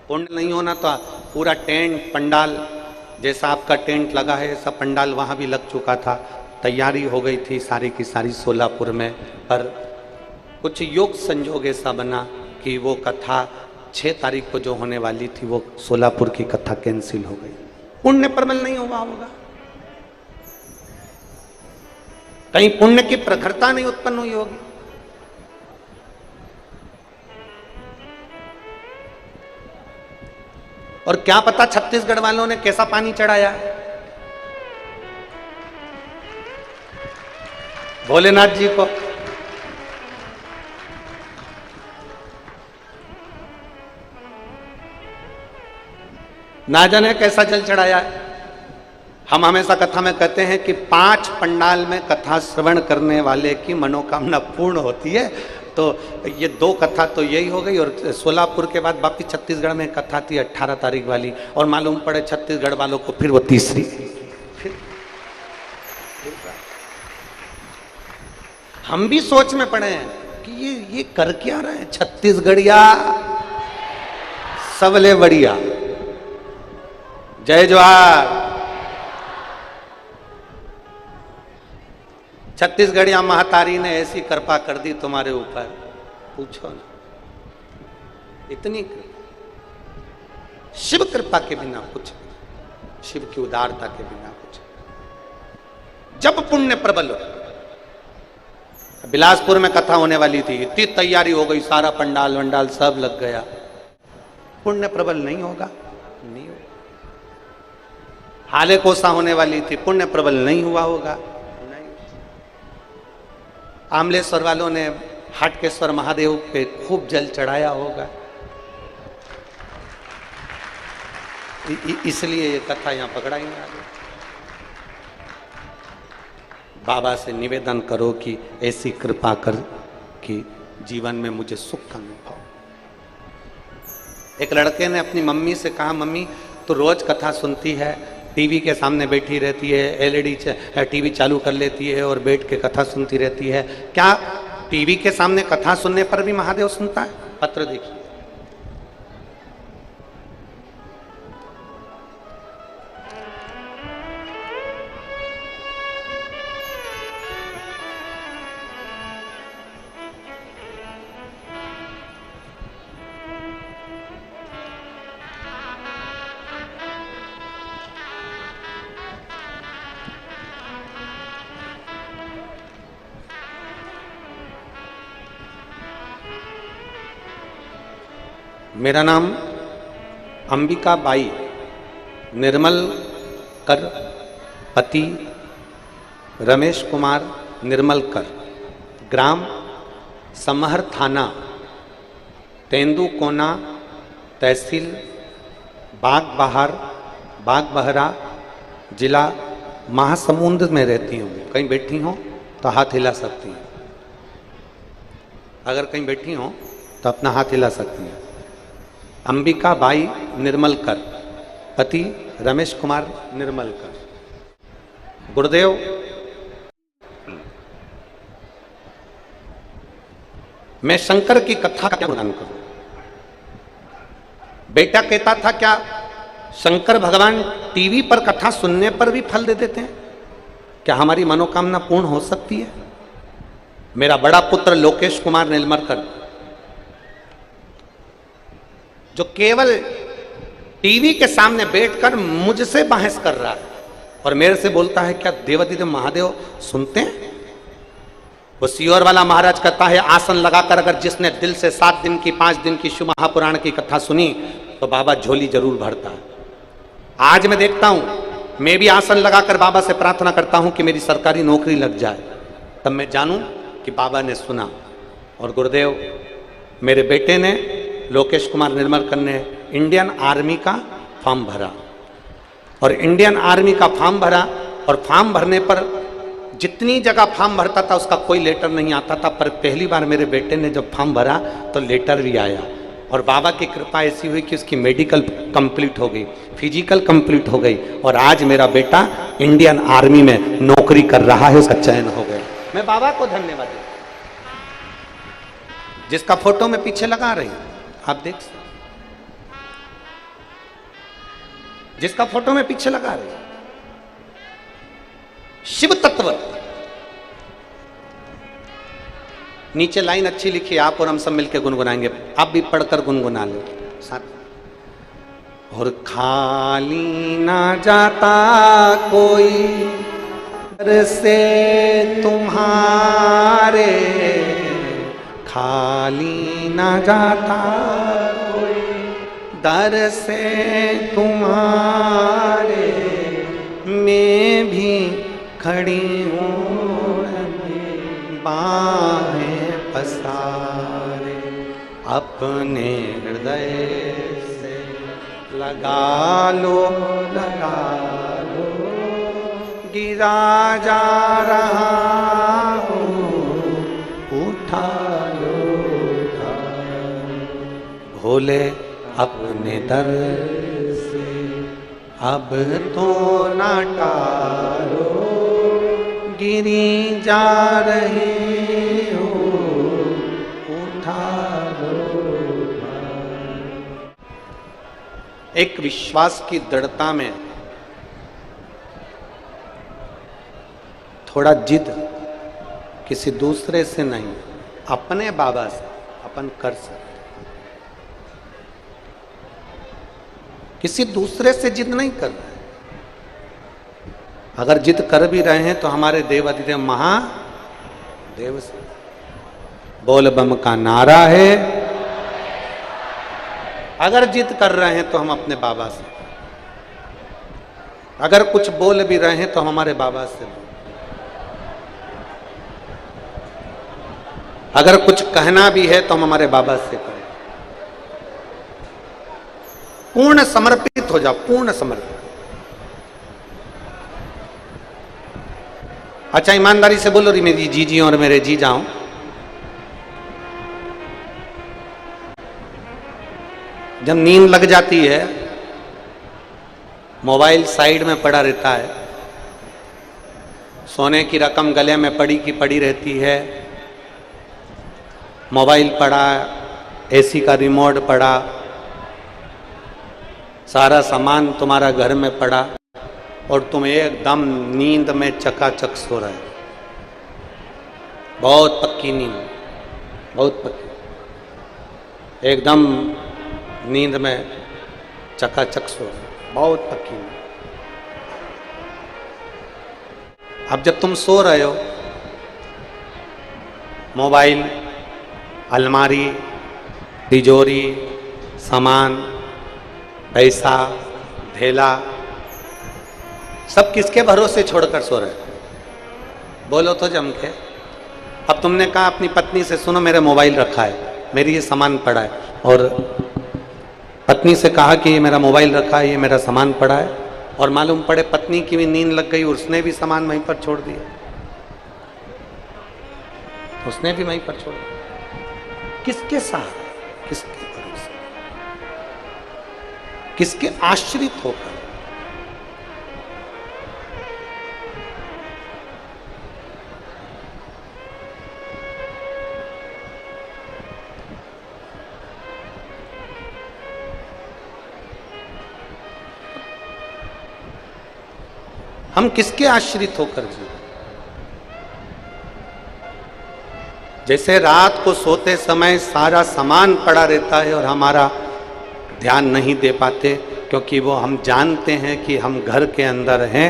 पुण्य नहीं होना तो पूरा टेंट पंडाल, जैसा आपका टेंट लगा है ऐसा पंडाल वहाँ भी लग चुका था, तैयारी हो गई थी सारी की सारी सोलापुर में, पर कुछ योग संयोग ऐसा बना कि वो कथा 6 तारीख को जो होने वाली थी वो सोलापुर की कथा कैंसिल हो गई। पुण्य प्रबल नहीं हुआ होगा, कहीं पुण्य की प्रखरता नहीं उत्पन्न हुई होगी। और क्या पता छत्तीसगढ़ वालों ने कैसा पानी चढ़ाया भोलेनाथ जी को। ना जाने कैसा जल चढ़ाया है। हम हमेशा कथा में कहते हैं कि 5 पंडाल में कथा श्रवण करने वाले की मनोकामना पूर्ण होती है। तो ये 2 कथा तो यही हो गई, और सोलापुर के बाद वापिस छत्तीसगढ़ में कथा थी 18 तारीख वाली, और मालूम पड़े छत्तीसगढ़ वालों को फिर वो तीसरी। फिर हम भी सोच में पड़े हैं कि ये कर क्या रहे हैं छत्तीसगढ़िया, सबले बढ़िया। जय जोहार। छत्तीसगढ़िया महतारी ने ऐसी कृपा कर दी तुम्हारे ऊपर, पूछो ना। इतनी शिव कृपा के बिना कुछ, शिव की उदारता के बिना कुछ। जब पुण्य प्रबल हो, बिलासपुर में कथा होने वाली थी, इतनी तैयारी हो गई, सारा पंडाल वंडाल सब लग गया, पुण्य प्रबल नहीं होगा, नहीं होगा। हाले कोसा होने वाली थी, पुण्य प्रबल नहीं हुआ होगा, नहीं। आमलेश्वर वालों ने हाटकेश्वर महादेव पे खूब जल चढ़ाया होगा, इसलिए ये कथा यहां पकड़ाई में आ गई। बाबा से निवेदन करो कि ऐसी कृपा कर कि जीवन में मुझे सुख का अनुभव। एक लड़के ने अपनी मम्मी से कहा, मम्मी तो रोज कथा सुनती है, टीवी के सामने बैठी रहती है, एलईडी टीवी चालू कर लेती है और बैठ के कथा सुनती रहती है, क्या टीवी के सामने कथा सुनने पर भी महादेव सुनता है? पत्र देखिए। मेरा नाम अंबिका बाई, निर्मल कर, पति रमेश कुमार निर्मल कर, ग्राम समहर, थाना तेंदुकोना, तहसील बागबहरा, जिला महासमुंद में रहती हूँ। कहीं बैठी हो तो हाथ हिला सकती हैं, अगर कहीं बैठी हो तो अपना हाथ हिला सकती हैं। अंबिका बाई निर्मल कर, पति रमेश कुमार निर्मल कर। गुरुदेव, मैं शंकर की कथा का वर्णन करूं? बेटा कहता था, क्या शंकर भगवान टीवी पर कथा सुनने पर भी फल दे देते हैं? क्या हमारी मनोकामना पूर्ण हो सकती है? मेरा बड़ा पुत्र लोकेश कुमार निर्मलकर, जो केवल टीवी के सामने बैठकर मुझसे बहस कर रहा है और मेरे से बोलता है, क्या देवादिदेव महादेव सुनते हैं? वो सियोर वाला महाराज कहता है, आसन लगाकर अगर जिसने दिल से 7 दिन की 5 दिन की शिव महापुराण की कथा सुनी तो बाबा झोली जरूर भरता है। आज मैं देखता हूं, मैं भी आसन लगाकर बाबा से प्रार्थना करता हूं कि मेरी सरकारी नौकरी लग जाए, तब मैं जानूं कि बाबा ने सुना। और गुरुदेव, मेरे बेटे ने, लोकेश कुमार निर्मलकर ने इंडियन आर्मी का फॉर्म भरा, और इंडियन आर्मी का फॉर्म भरा, और फॉर्म भरने पर जितनी जगह फॉर्म भरता था उसका कोई लेटर नहीं आता था, पर पहली बार मेरे बेटे ने जब फॉर्म भरा तो लेटर भी आया। और बाबा की कृपा ऐसी हुई कि उसकी मेडिकल कंप्लीट हो गई, फिजिकल कंप्लीट हो गई, और आज मेरा बेटा इंडियन आर्मी में नौकरी कर रहा है, उसका चयन हो गया। मैं बाबा को धन्यवाद देता हूं, जिसका फोटो मैं पीछे लगा रही हूं, आप देख सकते, जिसका फोटो में पीछे लगा रही हूं, शिव तत्व। नीचे लाइन अच्छी लिखी, आप और हम सब मिलकर गुनगुनाएंगे, आप भी पढ़कर गुनगुना लो साथ। और खाली ना जाता कोई दर से तुम्हारे, खाली ना जाता कोई दर से तुम्हारे, मैं भी खड़ी हूँ बाहें पसारे, अपने हृदय से लगा लो गिरा जा रहा हूँ, उठा लो भोले अपने दर से, अब तो ना टालो, गिरी जा रही हो, उठा लो। एक विश्वास की दृढ़ता में थोड़ा जिद, किसी दूसरे से नहीं, अपने बाबा से अपन कर सकते। किसी दूसरे से जिद नहीं कर रहे। अगर जिद कर भी रहे हैं तो हमारे देवाधिदेव महादेव से। बोल बम का नारा है। अगर जिद कर रहे हैं तो हम अपने बाबा से, अगर कुछ बोल भी रहे हैं तो हमारे बाबा से, अगर कुछ कहना भी है तो हम हमारे बाबा से करें। पूर्ण समर्पित हो जाओ, पूर्ण समर्पित। अच्छा ईमानदारी से बोलो, मेरी जीजी और मेरे जी जाऊं, जब नींद लग जाती है, मोबाइल साइड में पड़ा रहता है, सोने की रकम गले में पड़ी की पड़ी रहती है, मोबाइल पड़ा, एसी का रिमोट पड़ा, सारा सामान तुम्हारा घर में पड़ा और तुम एकदम नींद में चकाचक सो रहे। बहुत पक्की नींद, बहुत पक्की, एकदम नींद में चकाचक सो रहे, बहुत पक्की नींद। अब जब तुम सो रहे हो, मोबाइल, अलमारी, तिजोरी, सामान, पैसा, धेला, सब किसके भरोसे छोड़कर सो रहे? बोलो तो जम के। अब तुमने कहा अपनी पत्नी से, सुनो मेरा मोबाइल रखा है, मेरी ये सामान पड़ा है, और पत्नी से कहा कि ये मेरा मोबाइल रखा है, ये मेरा सामान पड़ा है, और मालूम पड़े पत्नी की भी नींद लग गई, उसने भी सामान वहीं पर छोड़ दिया, उसने भी वहीं पर छोड़ दिया। किसके साथ, किसके भरोसे, किसके आश्रित होकर? हम किसके आश्रित होकर जी? जैसे रात को सोते समय सारा सामान पड़ा रहता है और हमारा ध्यान नहीं दे पाते, क्योंकि वो हम जानते हैं कि हम घर के अंदर हैं,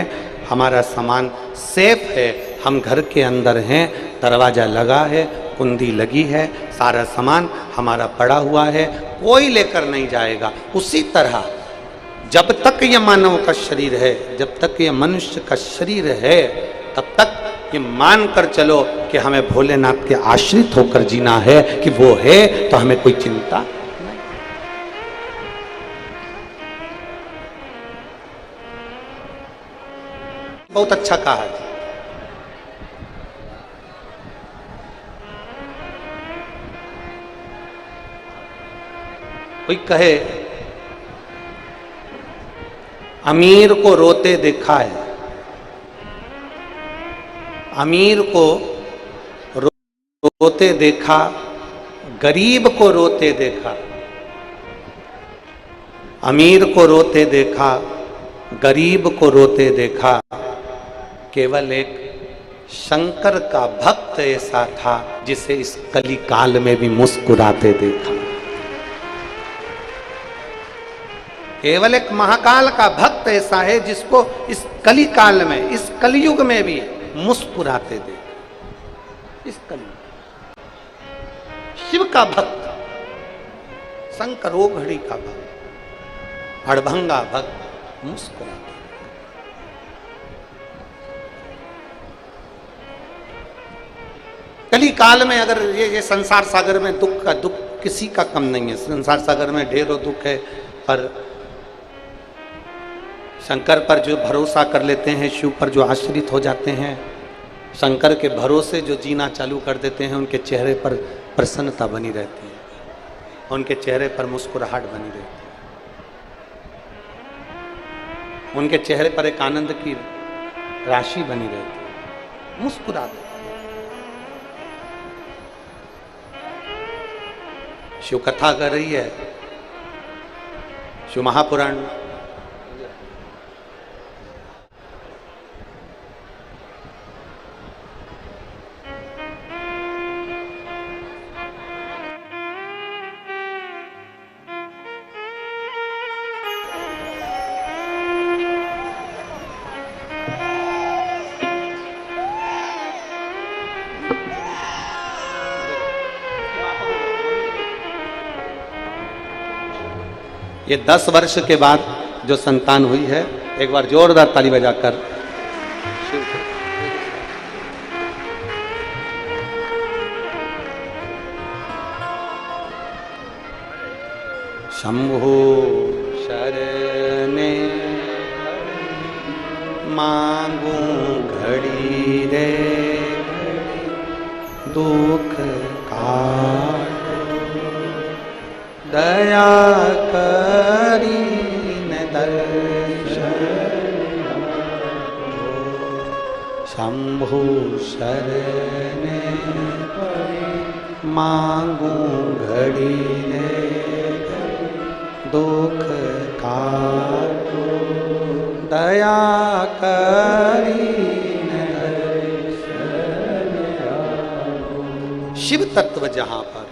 हमारा सामान सेफ है, हम घर के अंदर हैं, दरवाज़ा लगा है, कुंडी लगी है, सारा सामान हमारा पड़ा हुआ है, कोई लेकर नहीं जाएगा। उसी तरह जब तक ये मानव का शरीर है, जब तक ये मनुष्य का शरीर है, तब तक ये मान कर चलो कि हमें भोलेनाथ के आश्रित होकर जीना है, कि वो है तो हमें कोई चिंता नहीं। बहुत अच्छा कहा है। कोई कहे अमीर को रोते देखा है, अमीर को रोते देखा, गरीब को रोते देखा, अमीर को रोते देखा, गरीब को रोते देखा, केवल एक शंकर का भक्त ऐसा था जिसे इस कली काल में भी मुस्कुराते देखा। केवल एक महाकाल का भक्त ऐसा है जिसको इस कली काल में, इस कलयुग में भी मुस्कुराते देखा। इस कलयुग शिव का भक्त, शंकरोघड़ी का भक्त, अड़भंगा भक्त मुस्कुराते। कली काल में अगर ये संसार सागर में दुख का दुख किसी का कम नहीं है। संसार सागर में ढेरों दुख है, पर शंकर पर जो भरोसा कर लेते हैं, शिव पर जो आश्रित हो जाते हैं, शंकर के भरोसे जो जीना चालू कर देते हैं, उनके चेहरे पर प्रसन्नता बनी रहती है, उनके चेहरे पर मुस्कुराहट बनी रहती है, उनके चेहरे पर एक आनंद की राशि बनी रहती है, मुस्कुराते। शिव कथा कर रही है, शिव महापुराण ये 10 वर्ष के बाद जो संतान हुई है, एक बार जोरदार ताली बजाकर शंभो शरणे मांगू घड़ी रे दुख का दया करी न दर्शन शंभु शरणे मांगू घड़ी रे दुख का दया करी न दर्शन। शिव तत्व जहां पर,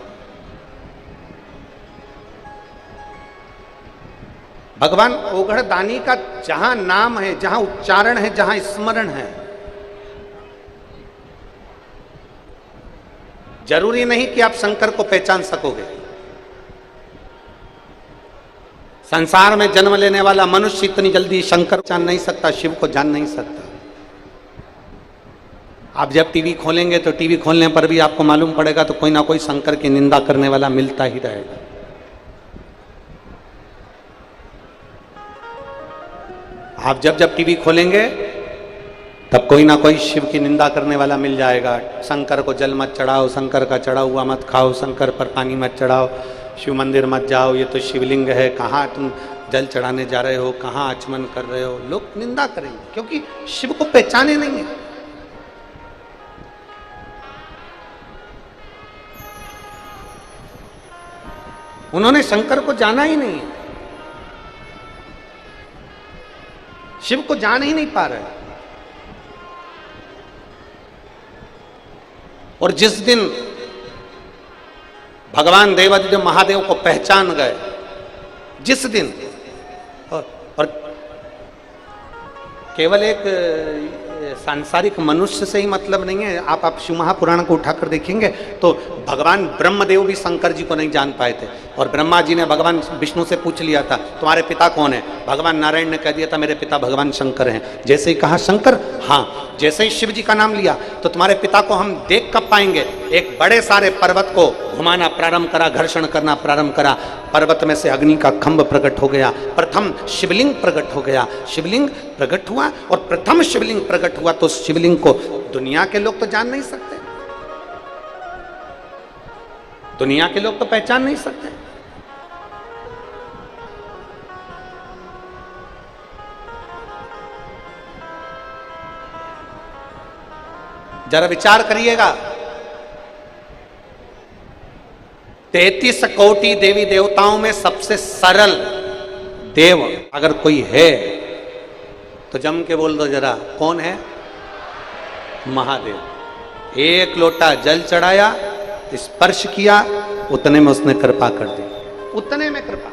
भगवान ओघड़ दानी का जहां नाम है, जहां उच्चारण है, जहां स्मरण है, जरूरी नहीं कि आप शंकर को पहचान सकोगे। संसार में जन्म लेने वाला मनुष्य इतनी जल्दी शंकर को जान नहीं सकता, शिव को जान नहीं सकता। आप जब टीवी खोलेंगे तो टीवी खोलने पर भी आपको मालूम पड़ेगा तो कोई ना कोई शंकर की निंदा करने वाला मिलता ही रहेगा। आप जब जब टीवी खोलेंगे तब कोई ना कोई शिव की निंदा करने वाला मिल जाएगा। शंकर को जल मत चढ़ाओ, शंकर का चढ़ा हुआ मत खाओ, शंकर पर पानी मत चढ़ाओ, शिव मंदिर मत जाओ, ये तो शिवलिंग है, कहाँ तुम जल चढ़ाने जा रहे हो, कहाँ आचमन कर रहे हो। लोग निंदा करेंगे क्योंकि शिव को पहचाने नहीं है। उन्होंने शंकर को जाना ही नहीं है, शिव को जान ही नहीं पा रहे। और जिस दिन भगवान देवादिदेव महादेव को पहचान गए, जिस दिन, और केवल एक सांसारिक मनुष्य से ही मतलब नहीं है। आप शिव महापुराण को उठाकर देखेंगे तो भगवान ब्रह्मदेव भी शंकर जी को नहीं जान पाए थे। और ब्रह्मा जी ने भगवान विष्णु से पूछ लिया था तुम्हारे पिता कौन है, भगवान नारायण ने कह दिया था मेरे पिता भगवान शंकर हैं। जैसे ही कहा शंकर, हाँ, जैसे ही शिव जी का नाम लिया तो तुम्हारे पिता को हम देख कब पाएंगे। एक बड़े सारे पर्वत को घुमाना प्रारंभ करा, घर्षण करना प्रारंभ करा, पर्वत में से अग्नि का खंभ प्रकट हो गया, प्रथम शिवलिंग प्रकट हो गया, शिवलिंग प्रकट हुआ। और प्रथम शिवलिंग प्रकट हुआ तो शिवलिंग को दुनिया के लोग तो जान नहीं सकते, दुनिया के लोग तो पहचान नहीं सकते। जरा विचार करिएगा, 33 कोटि देवी देवताओं में सबसे सरल देव अगर कोई है तो जम के बोल दो जरा, कौन है? महादेव। एक लोटा जल चढ़ाया, स्पर्श किया, उतने में उसने कृपा कर दी, उतने में कृपा।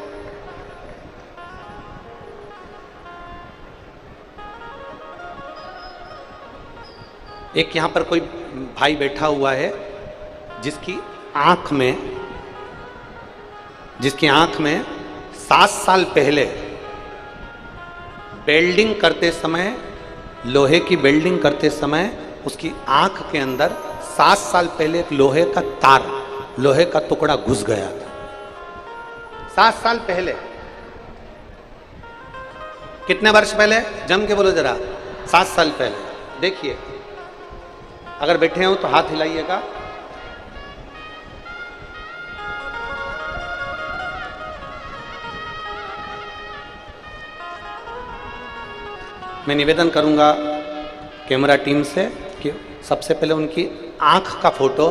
एक यहां पर कोई भाई बैठा हुआ है जिसकी आंख में 7 साल पहले वेल्डिंग करते समय, लोहे की वेल्डिंग करते समय उसकी आंख के अंदर 7 साल पहले एक लोहे का तार, लोहे का टुकड़ा घुस गया था। 7 साल पहले कितने वर्ष पहले? जम के बोलो जरा। 7 साल पहले। देखिए, अगर बैठे हो तो हाथ हिलाइएगा। मैं निवेदन करूंगा कैमरा टीम से कि सबसे पहले उनकी आंख का फोटो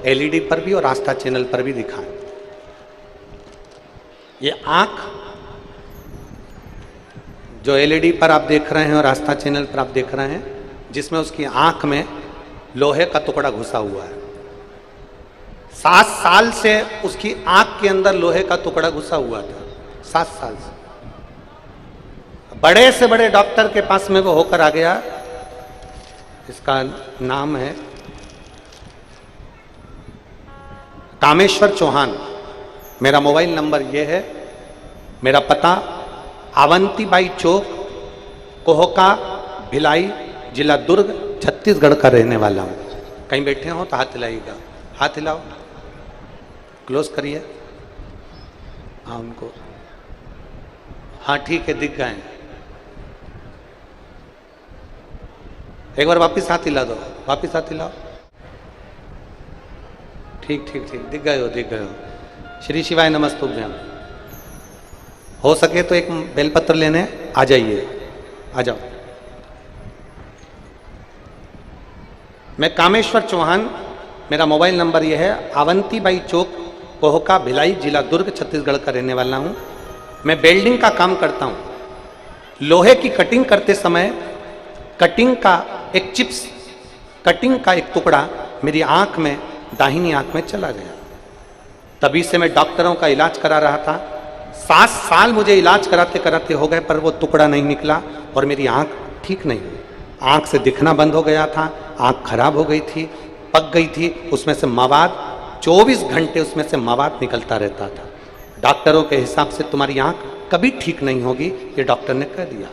एलईडी पर भी और आस्था चैनल पर भी दिखाएं। ये आंख जो एलईडी पर आप देख रहे हैं और आस्था चैनल पर आप देख रहे हैं, जिसमें उसकी आंख में लोहे का टुकड़ा घुसा हुआ है। 7 साल से उसकी आंख के अंदर लोहे का टुकड़ा घुसा हुआ था। 7 साल से बड़े से बड़े डॉक्टर के पास में वो होकर आ गया। इसका नाम है कामेश्वर चौहान। मेरा मोबाइल नंबर ये है। मेरा पता अवंतीबाई चौक, कोहका, भिलाई, जिला दुर्ग, छत्तीसगढ़ का रहने वाला हूँ। कहीं बैठे हो तो हाथ हिलाइएगा। हाथ हिलाओ, क्लोज करिए। हाँ उनको, हाँ ठीक है, दिख गए। एक बार वापिस हाथ हिला दो, वापिस हाथ हिलाओ। ठीक ठीक ठीक, दिख गए हो, दिख गए हो। श्री शिवाय नमस्तुभ्यम। हो सके तो एक बेलपत्र लेने आ जाइए, आ जाओ। मैं कामेश्वर चौहान, मेरा मोबाइल नंबर यह है। अवंतीबाई चौक, कोहका, भिलाई, जिला दुर्ग, छत्तीसगढ़ का रहने वाला हूँ। मैं वेल्डिंग का काम करता हूँ। लोहे की कटिंग करते समय कटिंग का एक चिप्स, कटिंग का एक टुकड़ा मेरी आंख में, दाहिनी आंख में चला गया। तभी से मैं डॉक्टरों का इलाज करा रहा था। 7 साल मुझे इलाज कराते कराते हो गए, पर वो टुकड़ा नहीं निकला और मेरी आंख ठीक नहीं हुई। आंख से दिखना बंद हो गया था, आंख खराब हो गई थी, पक गई थी। उसमें से मवाद 24 घंटे उसमें से मवाद निकलता रहता था। डॉक्टरों के हिसाब से तुम्हारी आंख कभी ठीक नहीं होगी, ये डॉक्टर ने कह दिया।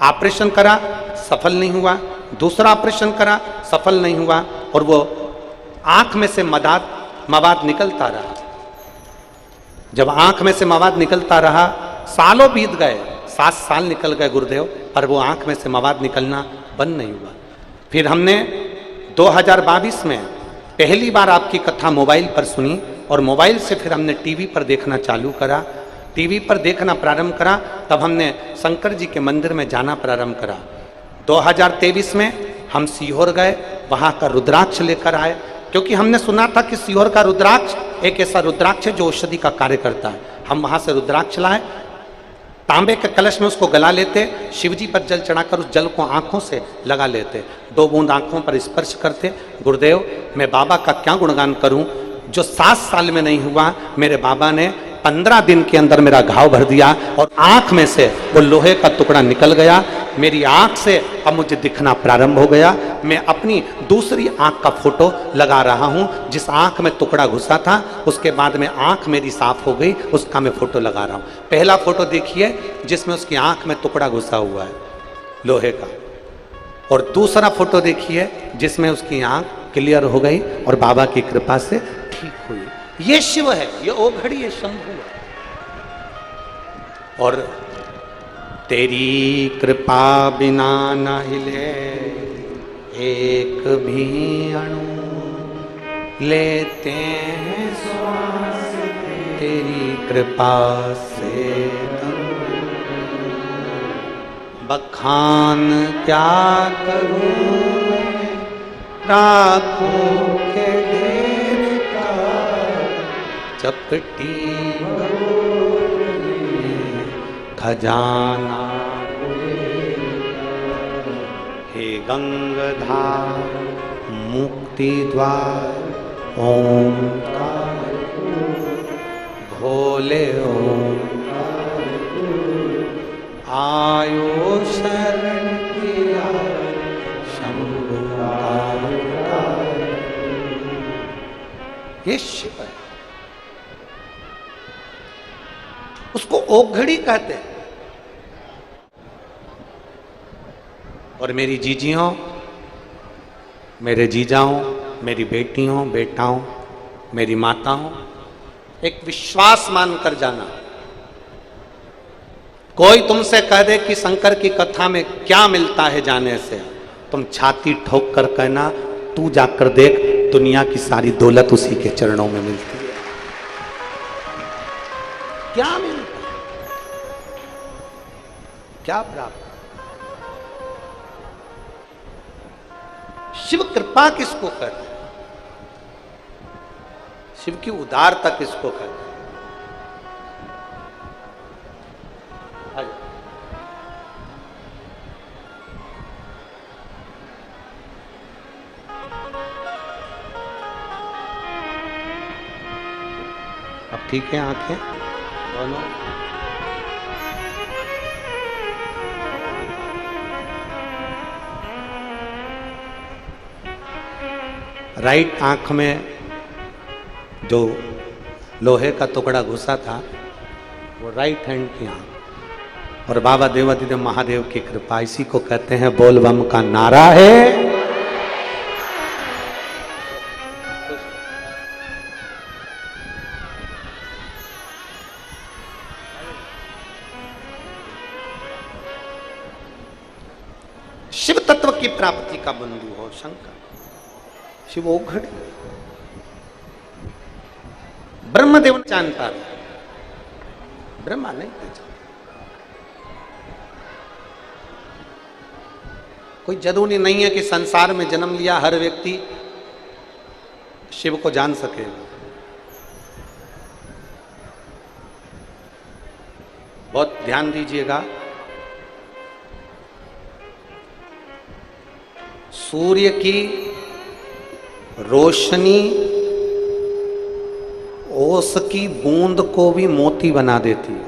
ऑपरेशन करा, सफल नहीं हुआ। दूसरा ऑपरेशन करा, सफल नहीं हुआ। और वो आंख में से मवाद निकलता रहा। जब आंख में से मवाद निकलता रहा, सालों बीत गए, 7 साल निकल गए गुरुदेव, पर वो आंख में से मवाद निकलना बंद नहीं हुआ। फिर हमने 2022 में पहली बार आपकी कथा मोबाइल पर सुनी और मोबाइल से फिर हमने टीवी पर देखना चालू करा। टीवी पर देखना प्रारंभ करा, तब हमने शंकर जी के मंदिर में जाना प्रारंभ करा। 2023 में हम सीहोर गए, वहाँ का रुद्राक्ष लेकर आए, क्योंकि हमने सुना था कि सीहोर का रुद्राक्ष एक ऐसा रुद्राक्ष है जो औषधि का कार्य करता है। हम वहाँ से रुद्राक्ष लाए, तांबे के कलश में उसको गला लेते, शिवजी पर जल चढ़ाकर उस जल को आंखों से लगा लेते, 2 बूंद आंखों पर स्पर्श करते। गुरुदेव, मैं बाबा का क्या गुणगान करूं, जो 7 साल में नहीं हुआ, मेरे बाबा ने 15 दिन के अंदर मेरा घाव भर दिया और आंख में से वो लोहे का टुकड़ा निकल गया। मेरी आंख से अब मुझे दिखना प्रारंभ हो गया। मैं अपनी दूसरी आंख का फोटो लगा रहा हूं, जिस आंख में टुकड़ा घुसा था, उसके बाद में आंख मेरी साफ हो गई, उसका मैं फोटो लगा रहा हूं। पहला फोटो देखिए जिसमें उसकी आंख में टुकड़ा घुसा हुआ है लोहे का, और दूसरा फोटो देखिए जिसमें उसकी आंख क्लियर हो गई और बाबा की कृपा से ठीक हुई। ये शिव है, ये ओघड़ी है, शंभु है। और तेरी कृपा बिना न हिले एक भी अणु, लेते हैं श्वास तेरी कृपा से। बखान क्या करूं राखों के ढेर का, चपटी खजाना। हे गंगाधार मुक्ति द्वार ओंकार, भोले ओंकार, आयो शरण किया शंभु। ये शिव है, उसको ओघड़ी कहते हैं। और मेरी जीजियों, मेरे जीजाओं, मेरी बेटियों, बेटाओं, मेरी माताओं, एक विश्वास मानकर जाना, कोई तुमसे कह दे कि शंकर की कथा में क्या मिलता है जाने से, तुम छाती ठोक कर कहना तू जाकर देख, दुनिया की सारी दौलत उसी के चरणों में मिलती है। क्या मिलता है, क्या प्राप्त? शिव कृपा किसको कहते हैं? शिव की उदारता किसको कहते हैं? अब ठीक है आंखें दोनों, राइट आंख में जो लोहे का टुकड़ा घुसा था वो राइट हैंड की आंख, और बाबा देवादिदेव महादेव की कृपा, इसी को कहते हैं बोल बम का नारा है। शिव तत्व की प्राप्ति का बंधु हो शंकर, शिव ओघड़। ब्रह्मदेव ने जानता था, ब्रह्मा नहीं पहचान। कोई जरूरी नहीं है कि संसार में जन्म लिया हर व्यक्ति शिव को जान सकेगा। बहुत ध्यान दीजिएगा, सूर्य की रोशनी ओस की बूंद को भी मोती बना देती है।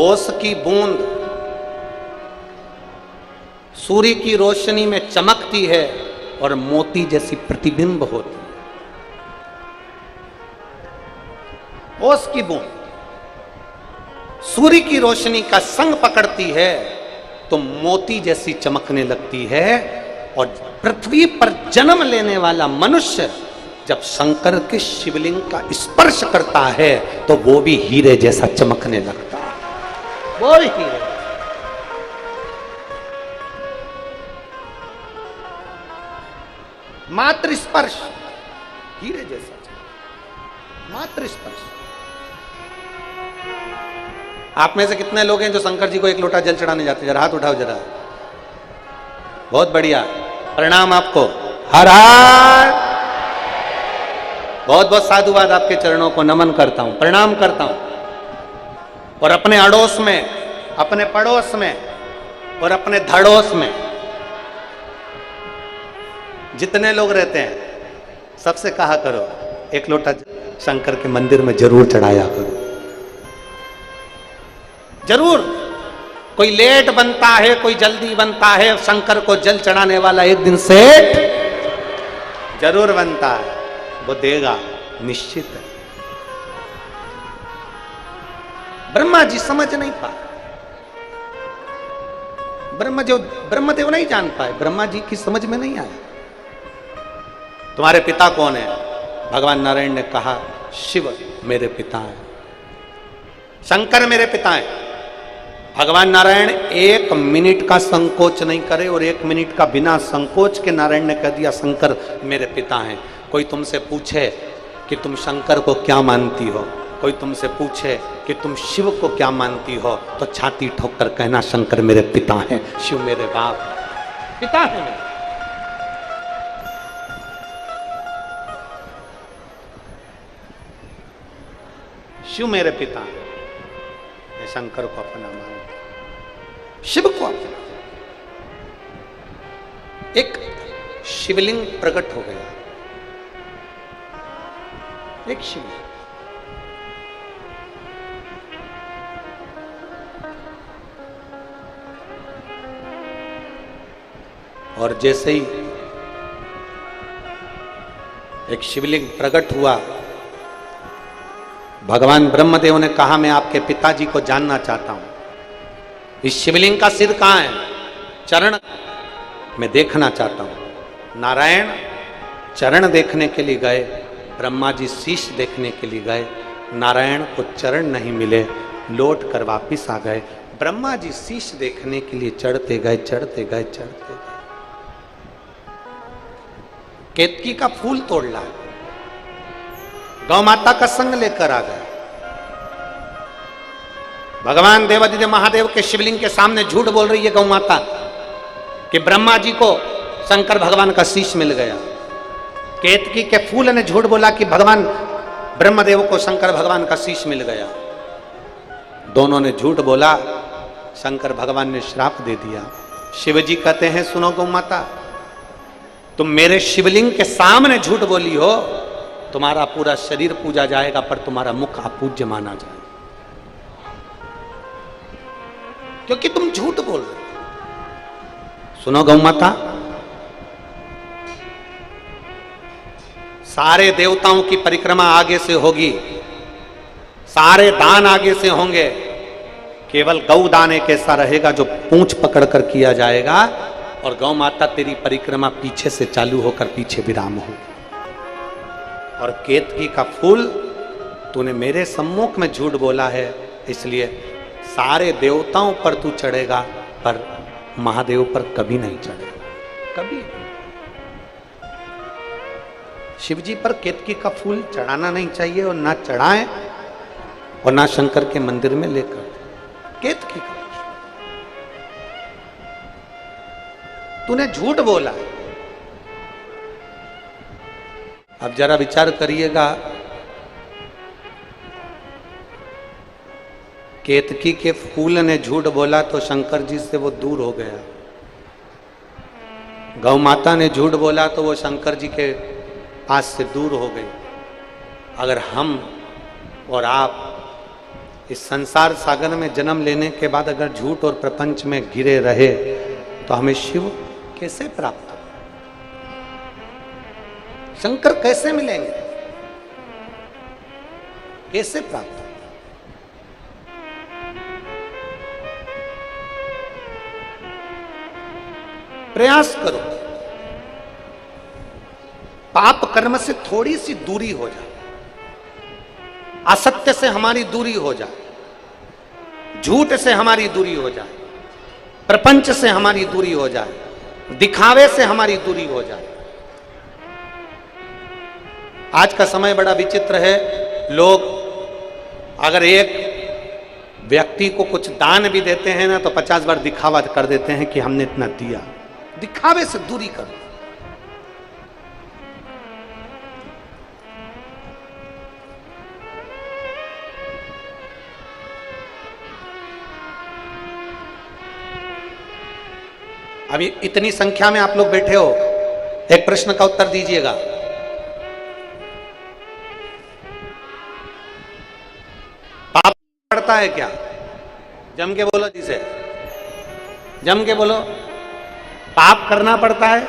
ओस की बूंद सूर्य की रोशनी में चमकती है और मोती जैसी प्रतिबिंब होती है। ओस की बूंद सूर्य की रोशनी का संग पकड़ती है तो मोती जैसी चमकने लगती है, और पृथ्वी पर जन्म लेने वाला मनुष्य जब शंकर के शिवलिंग का स्पर्श करता है तो वो भी हीरे जैसा चमकने लगता है। वो भी हीरे, मात्र स्पर्श हीरे जैसा, मात्र स्पर्श। आप में से कितने लोग हैं जो शंकर जी को एक लोटा जल चढ़ाने जाते हैं? जरा हाथ उठाओ जरा। बहुत बढ़िया, प्रणाम आपको। हर हर, बहुत बहुत साधुवाद, आपके चरणों को नमन करता हूं, प्रणाम करता हूं। और अपने अड़ोस में, अपने पड़ोस में और अपने धड़ोस में जितने लोग रहते हैं सबसे कहा करो एक लोटा शंकर के मंदिर में जरूर चढ़ाया करो, जरूर। कोई लेट बनता है, कोई जल्दी बनता है, शंकर को जल चढ़ाने वाला एक दिन सेठ जरूर बनता है, वो देगा निश्चित है। ब्रह्मा जी समझ नहीं पाए, ब्रह्मदेव नहीं जान पाए, ब्रह्मा जी की समझ में नहीं आया। तुम्हारे पिता कौन है? भगवान नारायण ने कहा शिव मेरे पिता है, शंकर मेरे पिता है। भगवान नारायण एक मिनट का संकोच नहीं करे, और एक मिनट का बिना संकोच के नारायण ने कह दिया शंकर मेरे पिता हैं। कोई तुमसे पूछे कि तुम शंकर को क्या मानती हो, कोई तुमसे पूछे कि तुम शिव को क्या मानती हो, तो छाती ठोक कर कहना शंकर मेरे पिता हैं, शिव मेरे बाप पिता है मेरे। शिव मेरे पिता हैं, शंकर को अपना मानते, शिव को अपना। एक शिवलिंग प्रकट हो गया, एक शिवलिंग। और जैसे ही एक शिवलिंग प्रकट हुआ, भगवान ब्रह्मदेव ने कहा मैं आपके पिताजी को जानना चाहता हूं। इस शिवलिंग का सिर कहां है? चरण मैं देखना चाहता हूं। नारायण चरण देखने के लिए गए, ब्रह्मा जी शीश देखने के लिए गए, नारायण को चरण नहीं मिले, लौट कर वापिस आ गए। ब्रह्मा जी शीश देखने के लिए चढ़ते गए, चढ़ते गए, चढ़ते गए। केतकी का फूल तोड़ लाए, गौ माता का संग लेकर आ गए। भगवान देवादिदेव महादेव के शिवलिंग के सामने झूठ बोल रही है गौ माता कि ब्रह्मा जी को शंकर भगवान का शीश मिल गया। केतकी के फूल ने झूठ बोला कि भगवान ब्रह्मदेव को शंकर भगवान का शीश मिल गया। दोनों ने झूठ बोला, शंकर भगवान ने श्राप दे दिया। शिवजी कहते हैं, सुनो गौ माता, तुम मेरे शिवलिंग के सामने झूठ बोली हो, तुम्हारा पूरा शरीर पूजा जाएगा पर तुम्हारा मुख अपूज्य माना जाएगा, क्योंकि तुम झूठ बोल रहे हो। सुनो गौ माता, सारे देवताओं की परिक्रमा आगे से होगी, सारे दान आगे से होंगे, केवल गौ दान एक ऐसा रहेगा जो पूंछ पकड़कर किया जाएगा, और गौ माता तेरी परिक्रमा पीछे से चालू होकर पीछे विराम होगी। और केतकी का फूल तूने मेरे सम्मुख में झूठ बोला है, इसलिए सारे देवताओं पर तू चढ़ेगा पर महादेव पर कभी नहीं चढ़ेगा, कभी। शिवजी पर केतकी का फूल चढ़ाना नहीं चाहिए, और ना चढ़ाएं और ना शंकर के मंदिर में लेकर। केतकी का तूने झूठ बोला। अब जरा विचार करिएगा, केतकी के फूल ने झूठ बोला तो शंकर जी से वो दूर हो गया। गौ माता ने झूठ बोला तो वो शंकर जी के पास से दूर हो गई। अगर हम और आप इस संसार सागर में जन्म लेने के बाद अगर झूठ और प्रपंच में घिरे रहे तो हमें शिव कैसे प्राप्त हो, शंकर कैसे मिलेंगे, कैसे प्राप्त हो? प्रयास करो, पाप कर्म से थोड़ी सी दूरी हो जाए, असत्य से हमारी दूरी हो जाए, झूठ से हमारी दूरी हो जाए, प्रपंच से हमारी दूरी हो जाए, दिखावे से हमारी दूरी हो जाए। आज का समय बड़ा विचित्र है। लोग अगर एक व्यक्ति को कुछ दान भी देते हैं ना तो 50 बार दिखावा कर देते हैं कि हमने इतना दिया। दिखावे से दूरी करो। अभी इतनी संख्या में आप लोग बैठे हो, एक प्रश्न का उत्तर दीजिएगा। पाप पड़ता है क्या? जम के बोलो, जिसे जम के बोलो। पाप करना पड़ता है?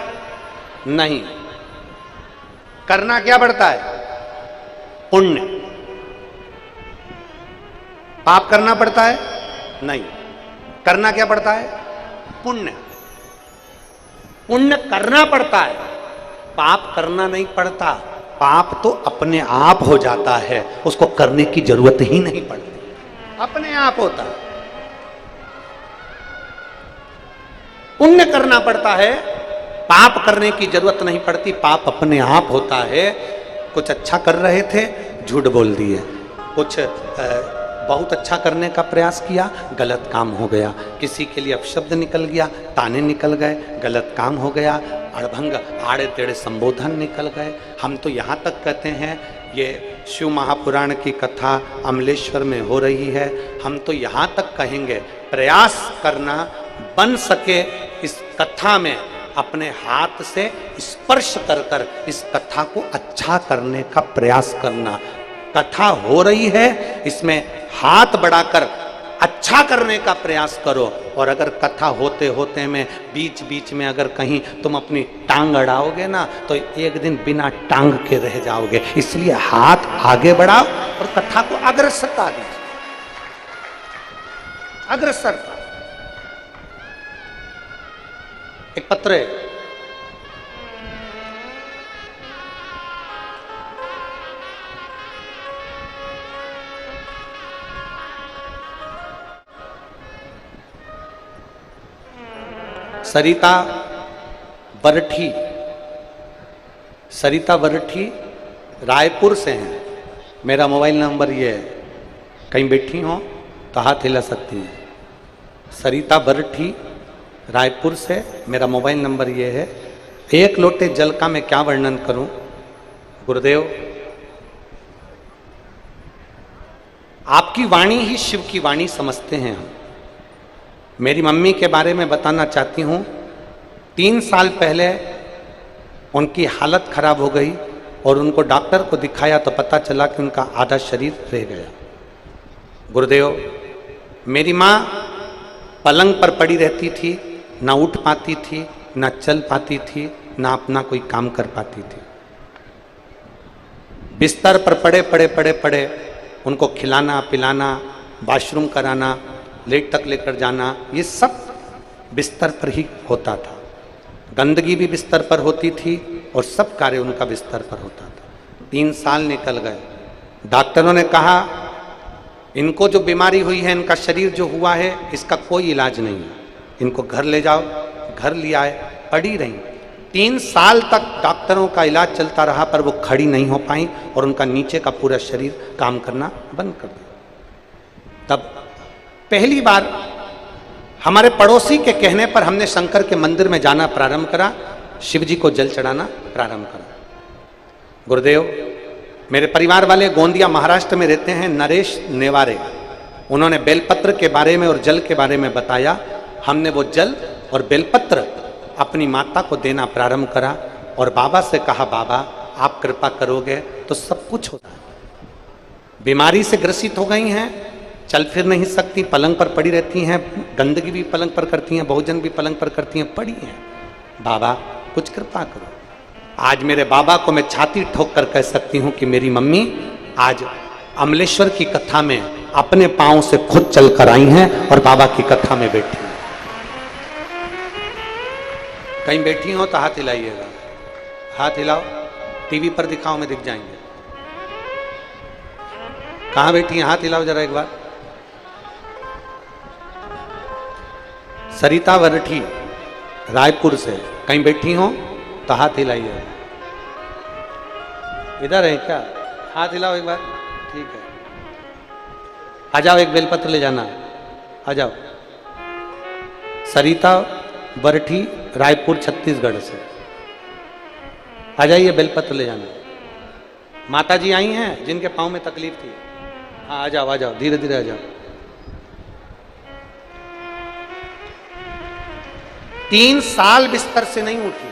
नहीं। करना क्या पड़ता है? पुण्य। पाप करना पड़ता है? नहीं। करना क्या पड़ता है? पुण्य। पुण्य करना पड़ता है, पाप करना नहीं पड़ता। पाप तो अपने आप हो जाता है, उसको करने की जरूरत ही नहीं पड़ती, अपने आप होता है। पुण्य करना पड़ता है, पाप करने की जरूरत नहीं पड़ती, पाप अपने आप होता है। कुछ अच्छा कर रहे थे, झूठ बोल दिए। कुछ बहुत अच्छा करने का प्रयास किया, गलत काम हो गया। किसी के लिए अपशब्द निकल गया, ताने निकल गए, गलत काम हो गया। अड़भंग आड़े टेढ़े संबोधन निकल गए। हम तो यहाँ तक कहते हैं, ये शिव महापुराण की कथा अमलेश्वर में हो रही है, हम तो यहाँ तक कहेंगे, प्रयास करना बन सके इस कथा में अपने हाथ से स्पर्श कर कर इस कथा को अच्छा करने का प्रयास करना। कथा हो रही है, इसमें हाथ बढ़ाकर अच्छा करने का प्रयास करो। और अगर कथा होते होते में बीच बीच में अगर कहीं तुम अपनी टांग अड़ाओगे ना तो एक दिन बिना टांग के रह जाओगे। इसलिए हाथ आगे बढ़ाओ और कथा को अग्रसरता दीजिए, अग्रसरता। एक पत्र है, सरिता बरठी, सरिता बरठी रायपुर से हैं। मेरा मोबाइल नंबर ये है, कहीं बैठी हो तो हाथ हिला सकती हैं। सरिता बरठी रायपुर से, मेरा मोबाइल नंबर ये है। एक लोटे जल का मैं क्या वर्णन करूं गुरुदेव, आपकी वाणी ही शिव की वाणी समझते हैं हम। मेरी मम्मी के बारे में बताना चाहती हूं। 3 साल पहले उनकी हालत खराब हो गई और उनको डॉक्टर को दिखाया तो पता चला कि उनका आधा शरीर रह गया। गुरुदेव, मेरी माँ पलंग पर पड़ी रहती थी, ना उठ पाती थी, ना चल पाती थी, ना अपना कोई काम कर पाती थी। बिस्तर पर पड़े पड़े पड़े पड़े उनको खिलाना पिलाना, वॉशरूम कराना, लेट तक लेकर जाना, ये सब बिस्तर पर ही होता था। गंदगी भी बिस्तर पर होती थी और सब कार्य उनका बिस्तर पर होता था। 3 साल निकल गए। डॉक्टरों ने कहा इनको जो बीमारी हुई है, इनका शरीर जो हुआ है, इसका कोई इलाज नहीं है, इनको घर ले जाओ। घर ले आए, पड़ी रही। 3 साल तक डॉक्टरों का इलाज चलता रहा पर वो खड़ी नहीं हो पाई और उनका नीचे का पूरा शरीर काम करना बंद कर दिया। तब पहली बार हमारे पड़ोसी के कहने पर हमने शंकर के मंदिर में जाना प्रारंभ करा, शिव जी को जल चढ़ाना प्रारंभ करा। गुरुदेव, मेरे परिवार वाले गोंदिया महाराष्ट्र में रहते हैं, नरेश नेवारे। उन्होंने बेलपत्र के बारे में और जल के बारे में बताया। हमने वो जल और बेलपत्र अपनी माता को देना प्रारंभ करा और बाबा से कहा, बाबा आप कृपा करोगे तो सब कुछ होता है। बीमारी से ग्रसित हो गई हैं, चल फिर नहीं सकती, पलंग पर पड़ी रहती हैं, गंदगी भी पलंग पर करती हैं, भोजन भी पलंग पर करती हैं, पड़ी हैं। बाबा कुछ कृपा करो। आज मेरे बाबा को मैं छाती ठोक कर कह सकती हूं कि मेरी मम्मी आज अमलेश्वर की कथा में अपने पांव से खुद चलकर आई हैं और बाबा की कथा में बैठी हैं। कहीं बैठी हो तो हाथ हिलाइएगा, हाथ हिलाओ, टीवी पर दिखाओ में दिख जाएंगे। कहां बैठी हैं, हाथ हिलाओ जरा एक बार। सरिता वरठी रायपुर से, कहीं बैठी हो तो हाथ हिलाइए। इधर है क्या, हाथ हिलाओ एक बार, ठीक है। आ जाओ, एक बेलपत्र ले जाना, आ जाओ। सरिता वरठी रायपुर छत्तीसगढ़ से, आ जाइए, बेलपत्र ले जाना। माता जी आई हैं जिनके पाँव में तकलीफ थी, हाँ आ जाओ, आ जाओ, धीरे धीरे आ जाओ। 3 साल बिस्तर से नहीं उठी,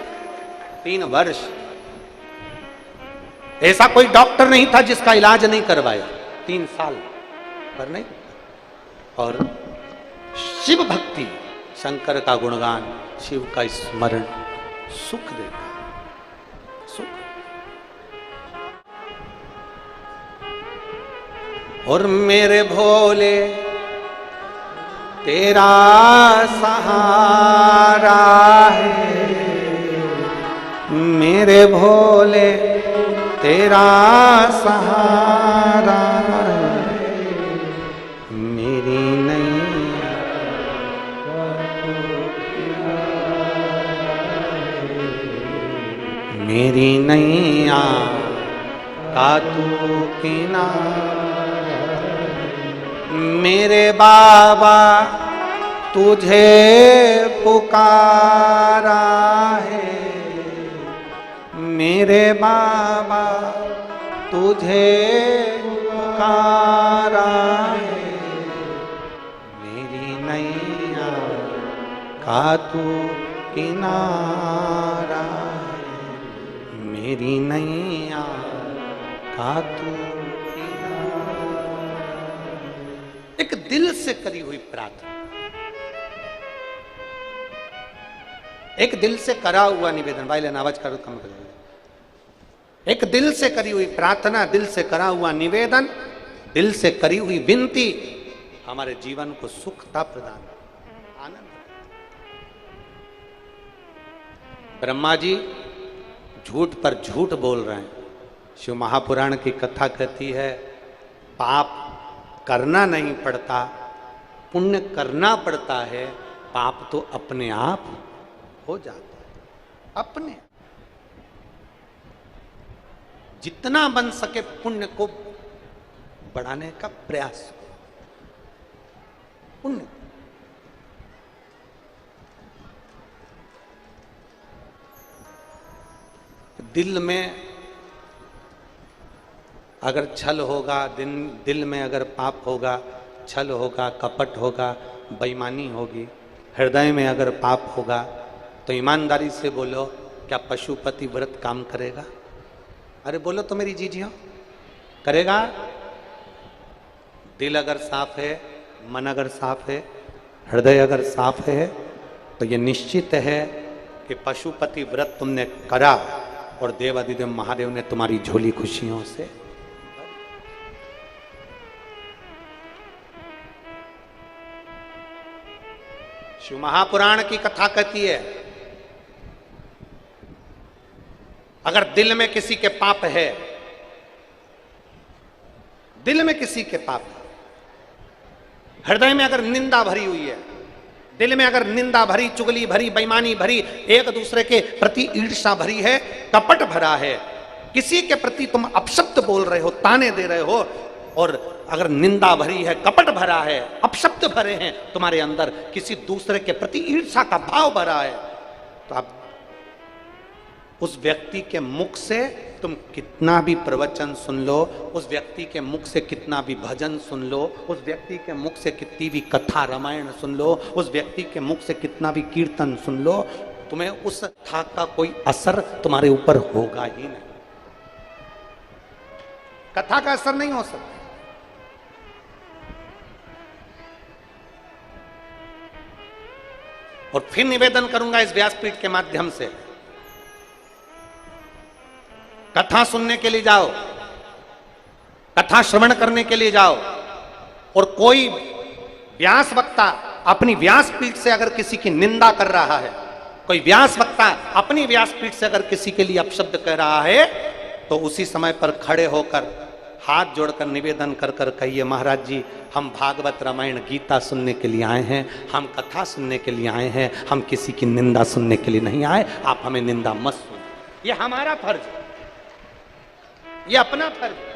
3 वर्ष। ऐसा कोई डॉक्टर नहीं था जिसका इलाज नहीं करवाया, 3 साल पर नहीं। और शिव भक्ति, शंकर का गुणगान, शिव का स्मरण सुख देता है, सुख। और मेरे भोले तेरा सहारा है, मेरे भोले तेरा सहारा है, मेरी नैया मेरी नैया का तू किनारा। मेरे बाबा तुझे पुकारा है, मेरे बाबा तुझे पुकारा है, मेरी नैया का तू किनारा है, मेरी नैया का तू। एक दिल से करी हुई प्रार्थना, एक दिल से करा हुआ निवेदन। भाई लेना आवाज करो, कम करो। एक दिल से करी हुई प्रार्थना, दिल से करा हुआ निवेदन, दिल से करी हुई विनती हमारे जीवन को सुखता प्रदान, आनंद। ब्रह्मा जी झूठ पर झूठ बोल रहे हैं। शिव महापुराण की कथा कहती है पाप करना नहीं पड़ता, पुण्य करना पड़ता है, पाप तो अपने आप हो जाता है। अपने जितना बन सके पुण्य को बढ़ाने का प्रयास करो। पुण्य दिल में अगर छल होगा, दिल में अगर पाप होगा, छल होगा, कपट होगा, बेईमानी होगी, हृदय में अगर पाप होगा, तो ईमानदारी से बोलो, क्या पशुपति व्रत काम करेगा? अरे बोलो तो मेरी जीजियों, करेगा? दिल अगर साफ है, मन अगर साफ है, हृदय अगर साफ है, तो ये निश्चित है कि पशुपति व्रत तुमने करा और देवाधिदेव महादेव ने तुम्हारी झोली खुशियों से। शिव महापुराण की कथा कहती है, अगर दिल में किसी के पाप है, दिल में किसी के पाप है, हृदय में अगर निंदा भरी हुई है, दिल में अगर निंदा भरी, चुगली भरी, बेईमानी भरी, एक दूसरे के प्रति ईर्ष्या भरी है, कपट भरा है, किसी के प्रति तुम अपशब्द बोल रहे हो, ताने दे रहे हो, और अगर निंदा भरी है, कपट भरा है, अपशब्द भरे हैं तुम्हारे अंदर, किसी दूसरे के प्रति ईर्ष्या का भाव भरा है, तो आप उस व्यक्ति के मुख से तुम कितना भी प्रवचन सुन लो, उस व्यक्ति के मुख से कितना भी भजन सुन लो, उस व्यक्ति के मुख से कितनी भी कथा रामायण सुन लो, उस व्यक्ति के मुख से कितना भी कीर्तन सुन लो, तुम्हें उस कथा का कोई असर तुम्हारे ऊपर होगा ही नहीं। कथा का असर नहीं हो सकता। और फिर निवेदन करूंगा इस व्यासपीठ के माध्यम से, कथा सुनने के लिए जाओ, कथा श्रवण करने के लिए जाओ, और कोई व्यास वक्ता अपनी व्यासपीठ से अगर किसी की निंदा कर रहा है, कोई व्यास वक्ता अपनी व्यासपीठ से अगर किसी के लिए अपशब्द कह रहा है, तो उसी समय पर खड़े होकर हाथ जोड़कर निवेदन कर कर कहिए, महाराज जी हम भागवत रामायण गीता सुनने के लिए आए हैं, हम कथा सुनने के लिए आए हैं, हम किसी की निंदा सुनने के लिए नहीं आए, आप हमें निंदा मत सुनो। ये हमारा फर्ज है, ये अपना फर्ज है।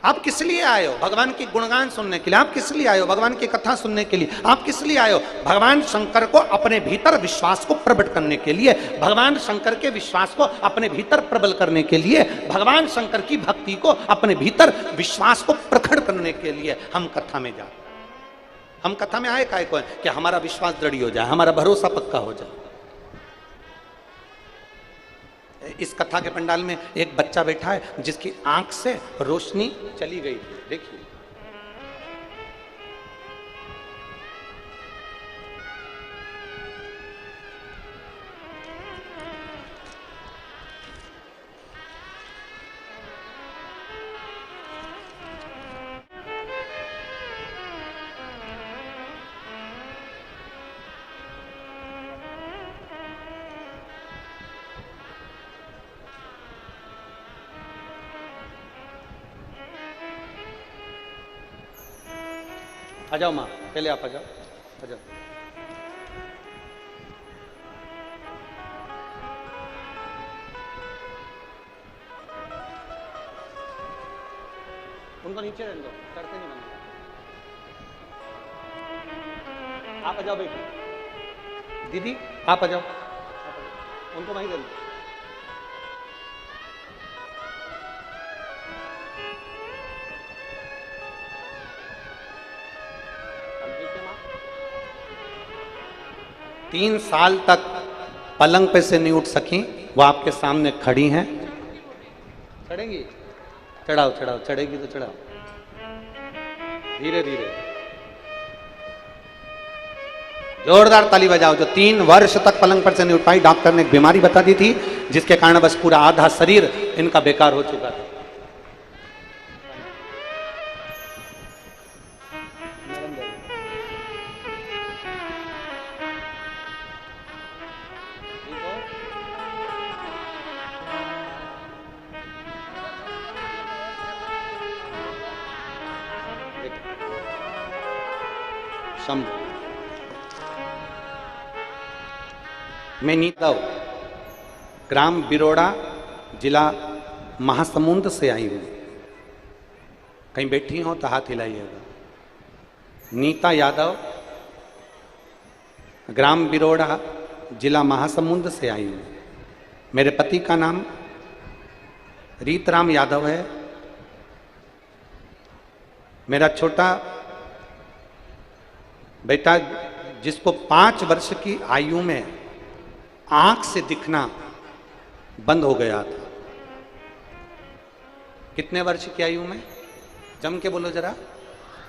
आप किस लिए आए हो? भगवान के गुणगान सुनने के लिए। आप किस लिए आए हो? भगवान की कथा सुनने के लिए। आप किस लिए आए हो? भगवान शंकर को अपने भीतर विश्वास को प्रकट करने के लिए, भगवान शंकर के विश्वास को अपने भीतर प्रबल करने के लिए, भगवान शंकर की भक्ति को अपने भीतर विश्वास को प्रकट करने के लिए हम कथा में जाए। हम कथा में आए काहे को? कि हमारा विश्वास दृढ़ हो जाए, हमारा भरोसा पक्का हो जाए। इस कथा के पंडाल में एक बच्चा बैठा है जिसकी आंख से रोशनी चली गई। देखिए, आ जाओ माँ, पहले आप आ जाओ, आ जाओ। उनको नीचे रहने दो, चढ़ते नहीं बने। आप आ जाओ बेटी, दीदी आप आ जाओ, उनको वहीं रहने दो। तीन साल तक पलंग पे से नहीं उठ सकी, वो आपके सामने खड़ी हैं। चढ़ेंगी? चढ़ाओ चढ़ाओ, चढ़ेगी तो चढ़ाओ, धीरे धीरे। जोरदार ताली बजाओ। जो 3 वर्ष तक पलंग पर से नहीं उठ पाई, डॉक्टर ने एक बीमारी बता दी थी जिसके कारण बस पूरा आधा शरीर इनका बेकार हो चुका था। मैं नीता ग्राम बिरोड़ा, जिला महासमुंद से आई हूँ। कहीं बैठी हो तो हाथ हिलाइएगा। नीता यादव, ग्राम बिरोड़ा, जिला महासमुंद से आई हूँ। मेरे पति का नाम रीतराम यादव है। मेरा छोटा बेटा, जिसको 5 वर्ष की आयु में आंख से दिखना बंद हो गया था। कितने वर्ष की आयु में? जम के बोलो जरा।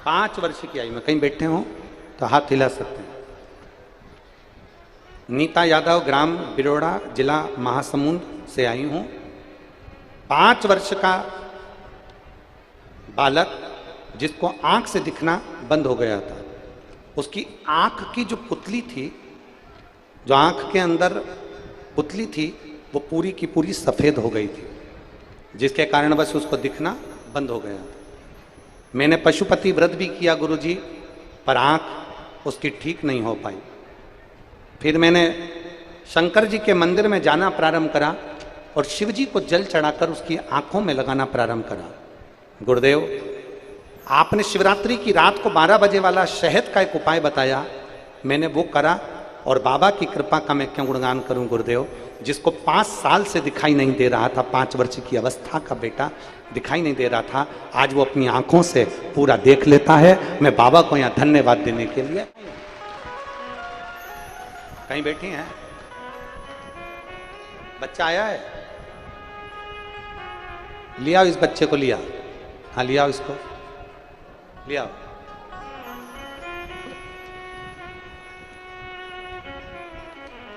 5 वर्ष की आयु में। कहीं बैठे हो तो हाथ हिला सकते हैं। नीता यादव, ग्राम बिरोड़ा, जिला महासमुंद से आई हूं। 5 वर्ष का बालक जिसको आंख से दिखना बंद हो गया था, उसकी आंख की जो पुतली थी, जो आंख के अंदर पुतली थी, वो पूरी की पूरी सफेद हो गई थी, जिसके कारण बस उसको दिखना बंद हो गया था। मैंने पशुपति व्रत भी किया गुरुजी, पर आंख उसकी ठीक नहीं हो पाई। फिर मैंने शंकर जी के मंदिर में जाना प्रारंभ करा और शिव जी को जल चढ़ाकर उसकी आंखों में लगाना प्रारंभ करा। गुरुदेव, आपने शिवरात्रि की रात को 12 बजे वाला शहद का एक उपाय बताया, मैंने वो करा और बाबा की कृपा का मैं क्यों गुणगान करूं गुरुदेव। जिसको 5 साल से दिखाई नहीं दे रहा था, 5 वर्ष की अवस्था का बेटा दिखाई नहीं दे रहा था, आज वो अपनी आंखों से पूरा देख लेता है। मैं बाबा को यहाँ धन्यवाद देने के लिए। कहीं बैठी हैं? बच्चा आया है? लिया इस बच्चे को, लिया। हाँ, लिया इसको, लिया।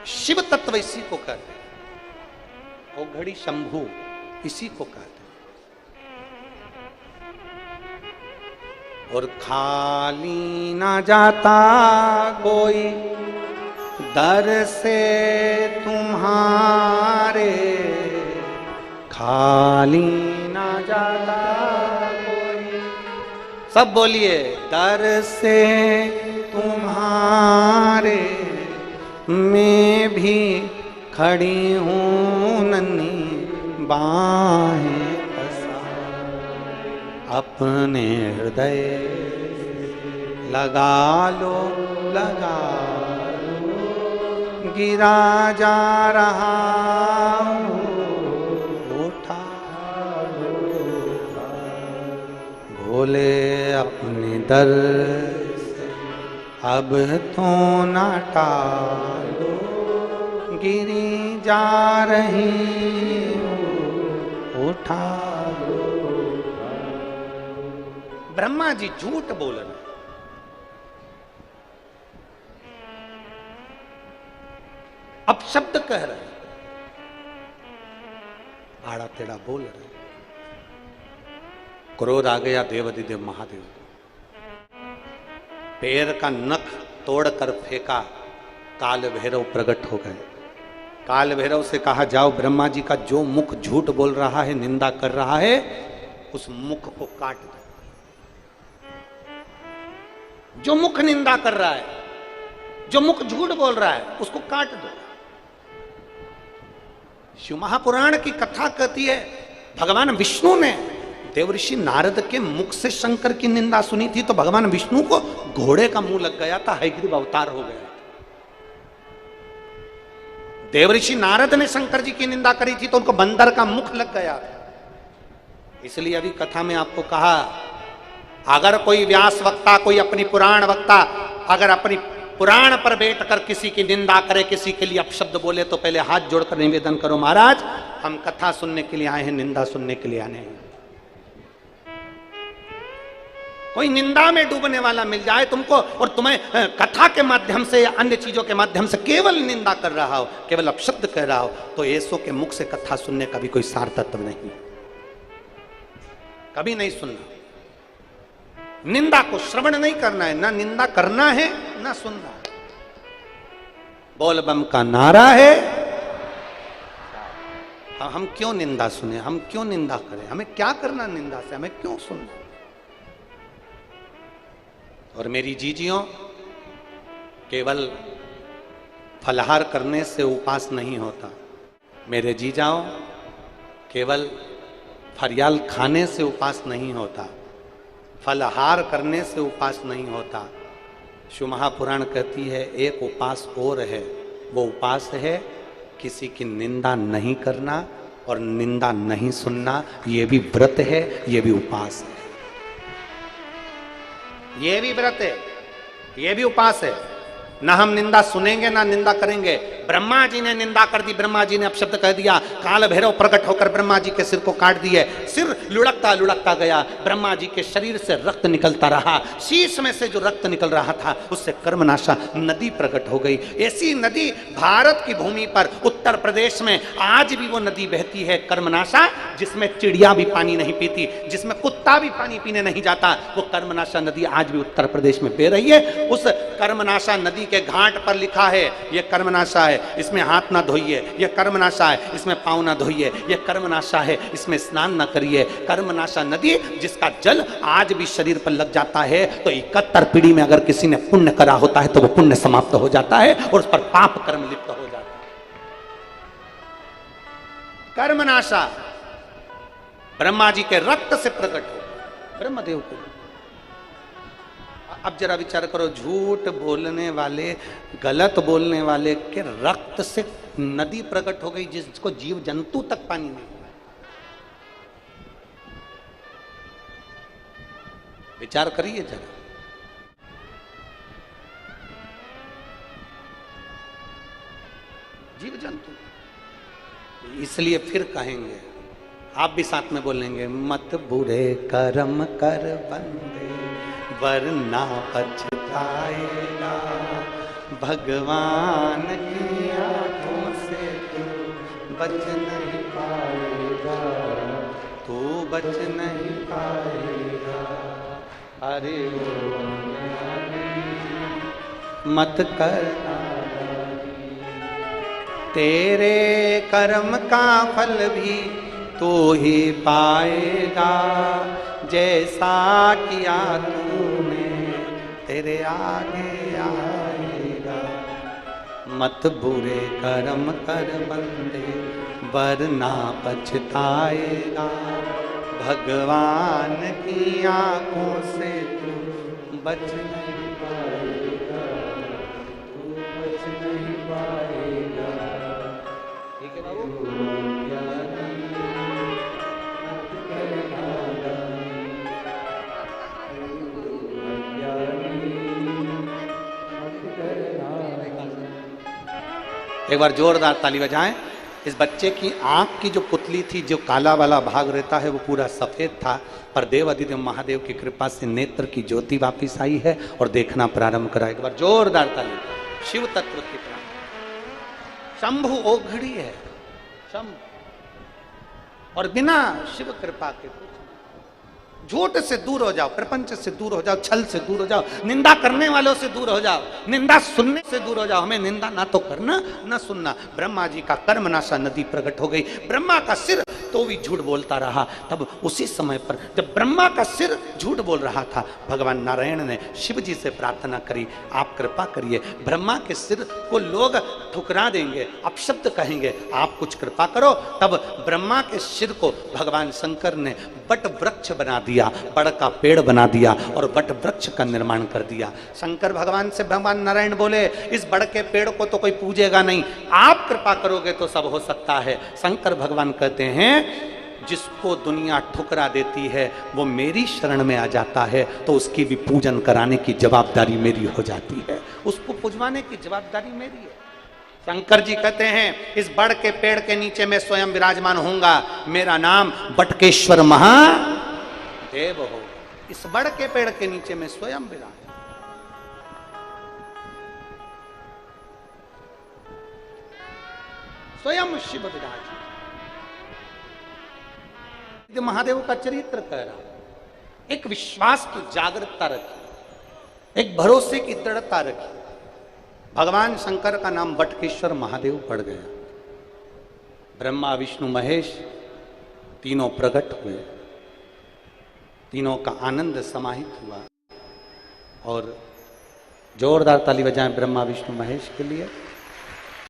शिव तत्व इसी को कहते हैं, वो घड़ी शंभु इसी को कहते हैं। और खाली ना जाता कोई दर से तुम्हारे, खाली ना जाता कोई। सब बोलिए, दर से तुम्हारे मैं भी खड़ी हूँ नन्ही बाहें पसार, अपने हृदय लगा लो, लगा लो, गिरा जा रहा हूँ, उठा लो, भोले अपने दर अब तो ना टालो, गिरी जा रही उठा लो। ब्रह्मा जी झूठ बोल रहे, अपशब्द कह रहे, आड़ा टेढ़ा बोल रहे। क्रोध आ गया देवाधिदेव महादेव को। पैर का नख तोड़कर फेंका, काल भैरव प्रकट हो गए। काल भैरव से कहा, जाओ ब्रह्मा जी का जो मुख झूठ बोल रहा है, निंदा कर रहा है, उस मुख को काट दो। जो मुख निंदा कर रहा है, जो मुख झूठ बोल रहा है, उसको काट दो। शिव महापुराण की कथा कहती है, भगवान विष्णु ने देवऋषि नारद के मुख से शंकर की निंदा सुनी थी, तो भगवान विष्णु को घोड़े का मुंह लग गया था, हयग्रीव अवतार हो गया। देवऋषि नारद ने शंकर जी की निंदा करी थी, तो उनको बंदर का मुख लग गया था। इसलिए अभी कथा में आपको कहा, अगर कोई व्यास वक्ता, कोई अपनी पुराण वक्ता अगर अपनी पुराण पर बैठकर किसी की निंदा करे, किसी के लिए अपशब्द बोले, तो पहले हाथ जोड़कर निवेदन करो, महाराज हम कथा सुनने के लिए आए हैं, निंदा सुनने के लिए आने हैं। कोई निंदा में डूबने वाला मिल जाए तुमको, और तुम्हें कथा के माध्यम से या अन्य चीजों के माध्यम से केवल निंदा कर रहा हो, केवल अपशब्द कह रहा हो, तो ऐसों के मुख से कथा सुनने का भी कोई सार तत्व नहीं, कभी नहीं सुनना। निंदा को श्रवण नहीं करना है, ना निंदा करना है ना सुनना है। बोल बम का नारा है। हम क्यों निंदा सुने, हम क्यों निंदा करें, हमें क्या करना निंदा से, हमें क्यों सुनना। और मेरी जीजियों, केवल फलाहार करने से उपास नहीं होता। मेरे जी जाओ, केवल फरियाल खाने से उपास नहीं होता, फलाहार करने से उपास नहीं होता। शिव महापुराण कहती है एक उपास और है, वो उपास है किसी की निंदा नहीं करना और निंदा नहीं सुनना। ये भी व्रत है, ये भी उपास है। ये भी व्रत है, ये भी उपास है। ना हम निंदा सुनेंगे ना निंदा करेंगे। ब्रह्मा जी ने निंदा कर दी, ब्रह्मा जी ने अपशब्द कह दिया, काल भैरव प्रकट होकर ब्रह्मा जी के सिर को काट दिए। सिर लुढ़कता लुढ़कता गया, ब्रह्मा जी के शरीर से रक्त निकलता रहा। शीश में से जो रक्त निकल रहा था उससे कर्मनाशा नदी प्रकट हो गई। ऐसी नदी भारत की भूमि पर उत्तर प्रदेश में आज भी वो नदी बहती है, कर्मनाशा, जिसमें चिड़िया भी पानी नहीं पीती, जिसमें कुत्ता भी पानी पीने नहीं जाता। वो कर्मनाशा नदी आज भी उत्तर प्रदेश में बह रही है। उस कर्मनाशा नदी के घाट पर लिखा है ये कर्मनाशा है, इसमें हाथ ना धोइए, ये कर्मनाशा है, इसमें पाँव ना धोइए, ये कर्मनाशा है, इसमें स्नान ना करिए। कर्मनाशा नदी जिसका जल आज भी शरीर पर लग जाता है तो 71 पीढ़ी में अगर किसी ने पुण्य करा होता है तो वो पुण्य समाप्त हो जाता है और उस पर पाप कर्म लिप्त हो जाता है। कर्मनाशा ब्रह्मा जी के रक्त से प्रकट हो, ब्रह्मदेव को। अब जरा विचार करो, झूठ बोलने वाले, गलत बोलने वाले के रक्त से नदी प्रकट हो गई जिसको जीव जंतु तक पानी नहीं। विचार करिए जरा। जीव जंतु, इसलिए फिर कहेंगे, आप भी साथ में बोलेंगे, मत बुरे कर्म कर बंदे वरना पछताएगा, भगवान की आंखों से तू बच नहीं पाएगा, तू बच नहीं पाएगा। अरे मत करना, तेरे कर्म का फल भी तू ही पाएगा, जैसा किया तूने तेरे आगे आएगा। मत बुरे कर्म कर बंदे वरना पछताएगा, भगवान की आंखों से तू बच नहीं पाएगा, तू बच नहीं पाएगा। ठीक है बाबू। एक बार जोरदार ताली बजाएं। इस बच्चे की आंख की जो पुतली थी, जो काला वाला भाग रहता है वो पूरा सफेद था, पर देव अधिदेव महादेव की कृपा से नेत्र की ज्योति वापिस आई है और देखना प्रारंभ करा। एक बार जोरदार ताली। शिव तत्व की प्राण शंभु ओघड़ी है, शंभु, और बिना शिव कृपा के झूठ से दूर हो जाओ, प्रपंच से दूर हो जाओ, छल से दूर हो जाओ, निंदा करने वालों से दूर हो जाओ, निंदा सुनने से दूर हो जाओ। हमें निंदा ना तो करना ना सुनना। ब्रह्मा जी का कर्मनाशा नदी प्रकट हो गई। ब्रह्मा का सिर तो भी झूठ बोलता रहा। तब उसी समय पर जब ब्रह्मा का सिर झूठ बोल रहा था, भगवान नारायण ने शिव जी से प्रार्थना करी, आप कृपा करिए, ब्रह्मा के सिर को लोग ठुकरा देंगे, अपशब्द कहेंगे, आप कुछ कृपा करो। तब ब्रह्मा के सिर को भगवान शंकर ने बट वृक्ष बना दिया, बड़ का पेड़ बना दिया और बट वृक्ष का निर्माण कर दिया। शंकर भगवान से भगवान नारायण बोले, इस बड़ के पेड़ को तो कोई पूजेगा नहीं, आप कृपा करोगे तो सब हो सकता है। शंकर भगवान कहते हैं, जिसको दुनिया ठुकरा देती है वो मेरी शरण में आ जाता है तो उसकी भी पूजन कराने की जवाबदारी मेरी हो जाती है, उसको पुजवाने की जवाबदारी मेरी है। शंकर जी कहते हैं, इस बड़ के पेड़ के नीचे मैं स्वयं विराजमान होऊंगा, मेरा नाम बटकेश्वर महादेव हो। इस बड़ के पेड़ के नीचे मैं स्वयं विराज, स्वयं शिव विराज। महादेव का चरित्र कह रहा, एक विश्वास की जागरूकता रखी, एक भरोसे की दृढ़ता रखी। भगवान शंकर का नाम बटकेश्वर महादेव पड़ गया। ब्रह्मा विष्णु महेश तीनों प्रकट हुए, तीनों का आनंद समाहित हुआ। और जोरदार ताली बजाएं ब्रह्मा विष्णु महेश के लिए।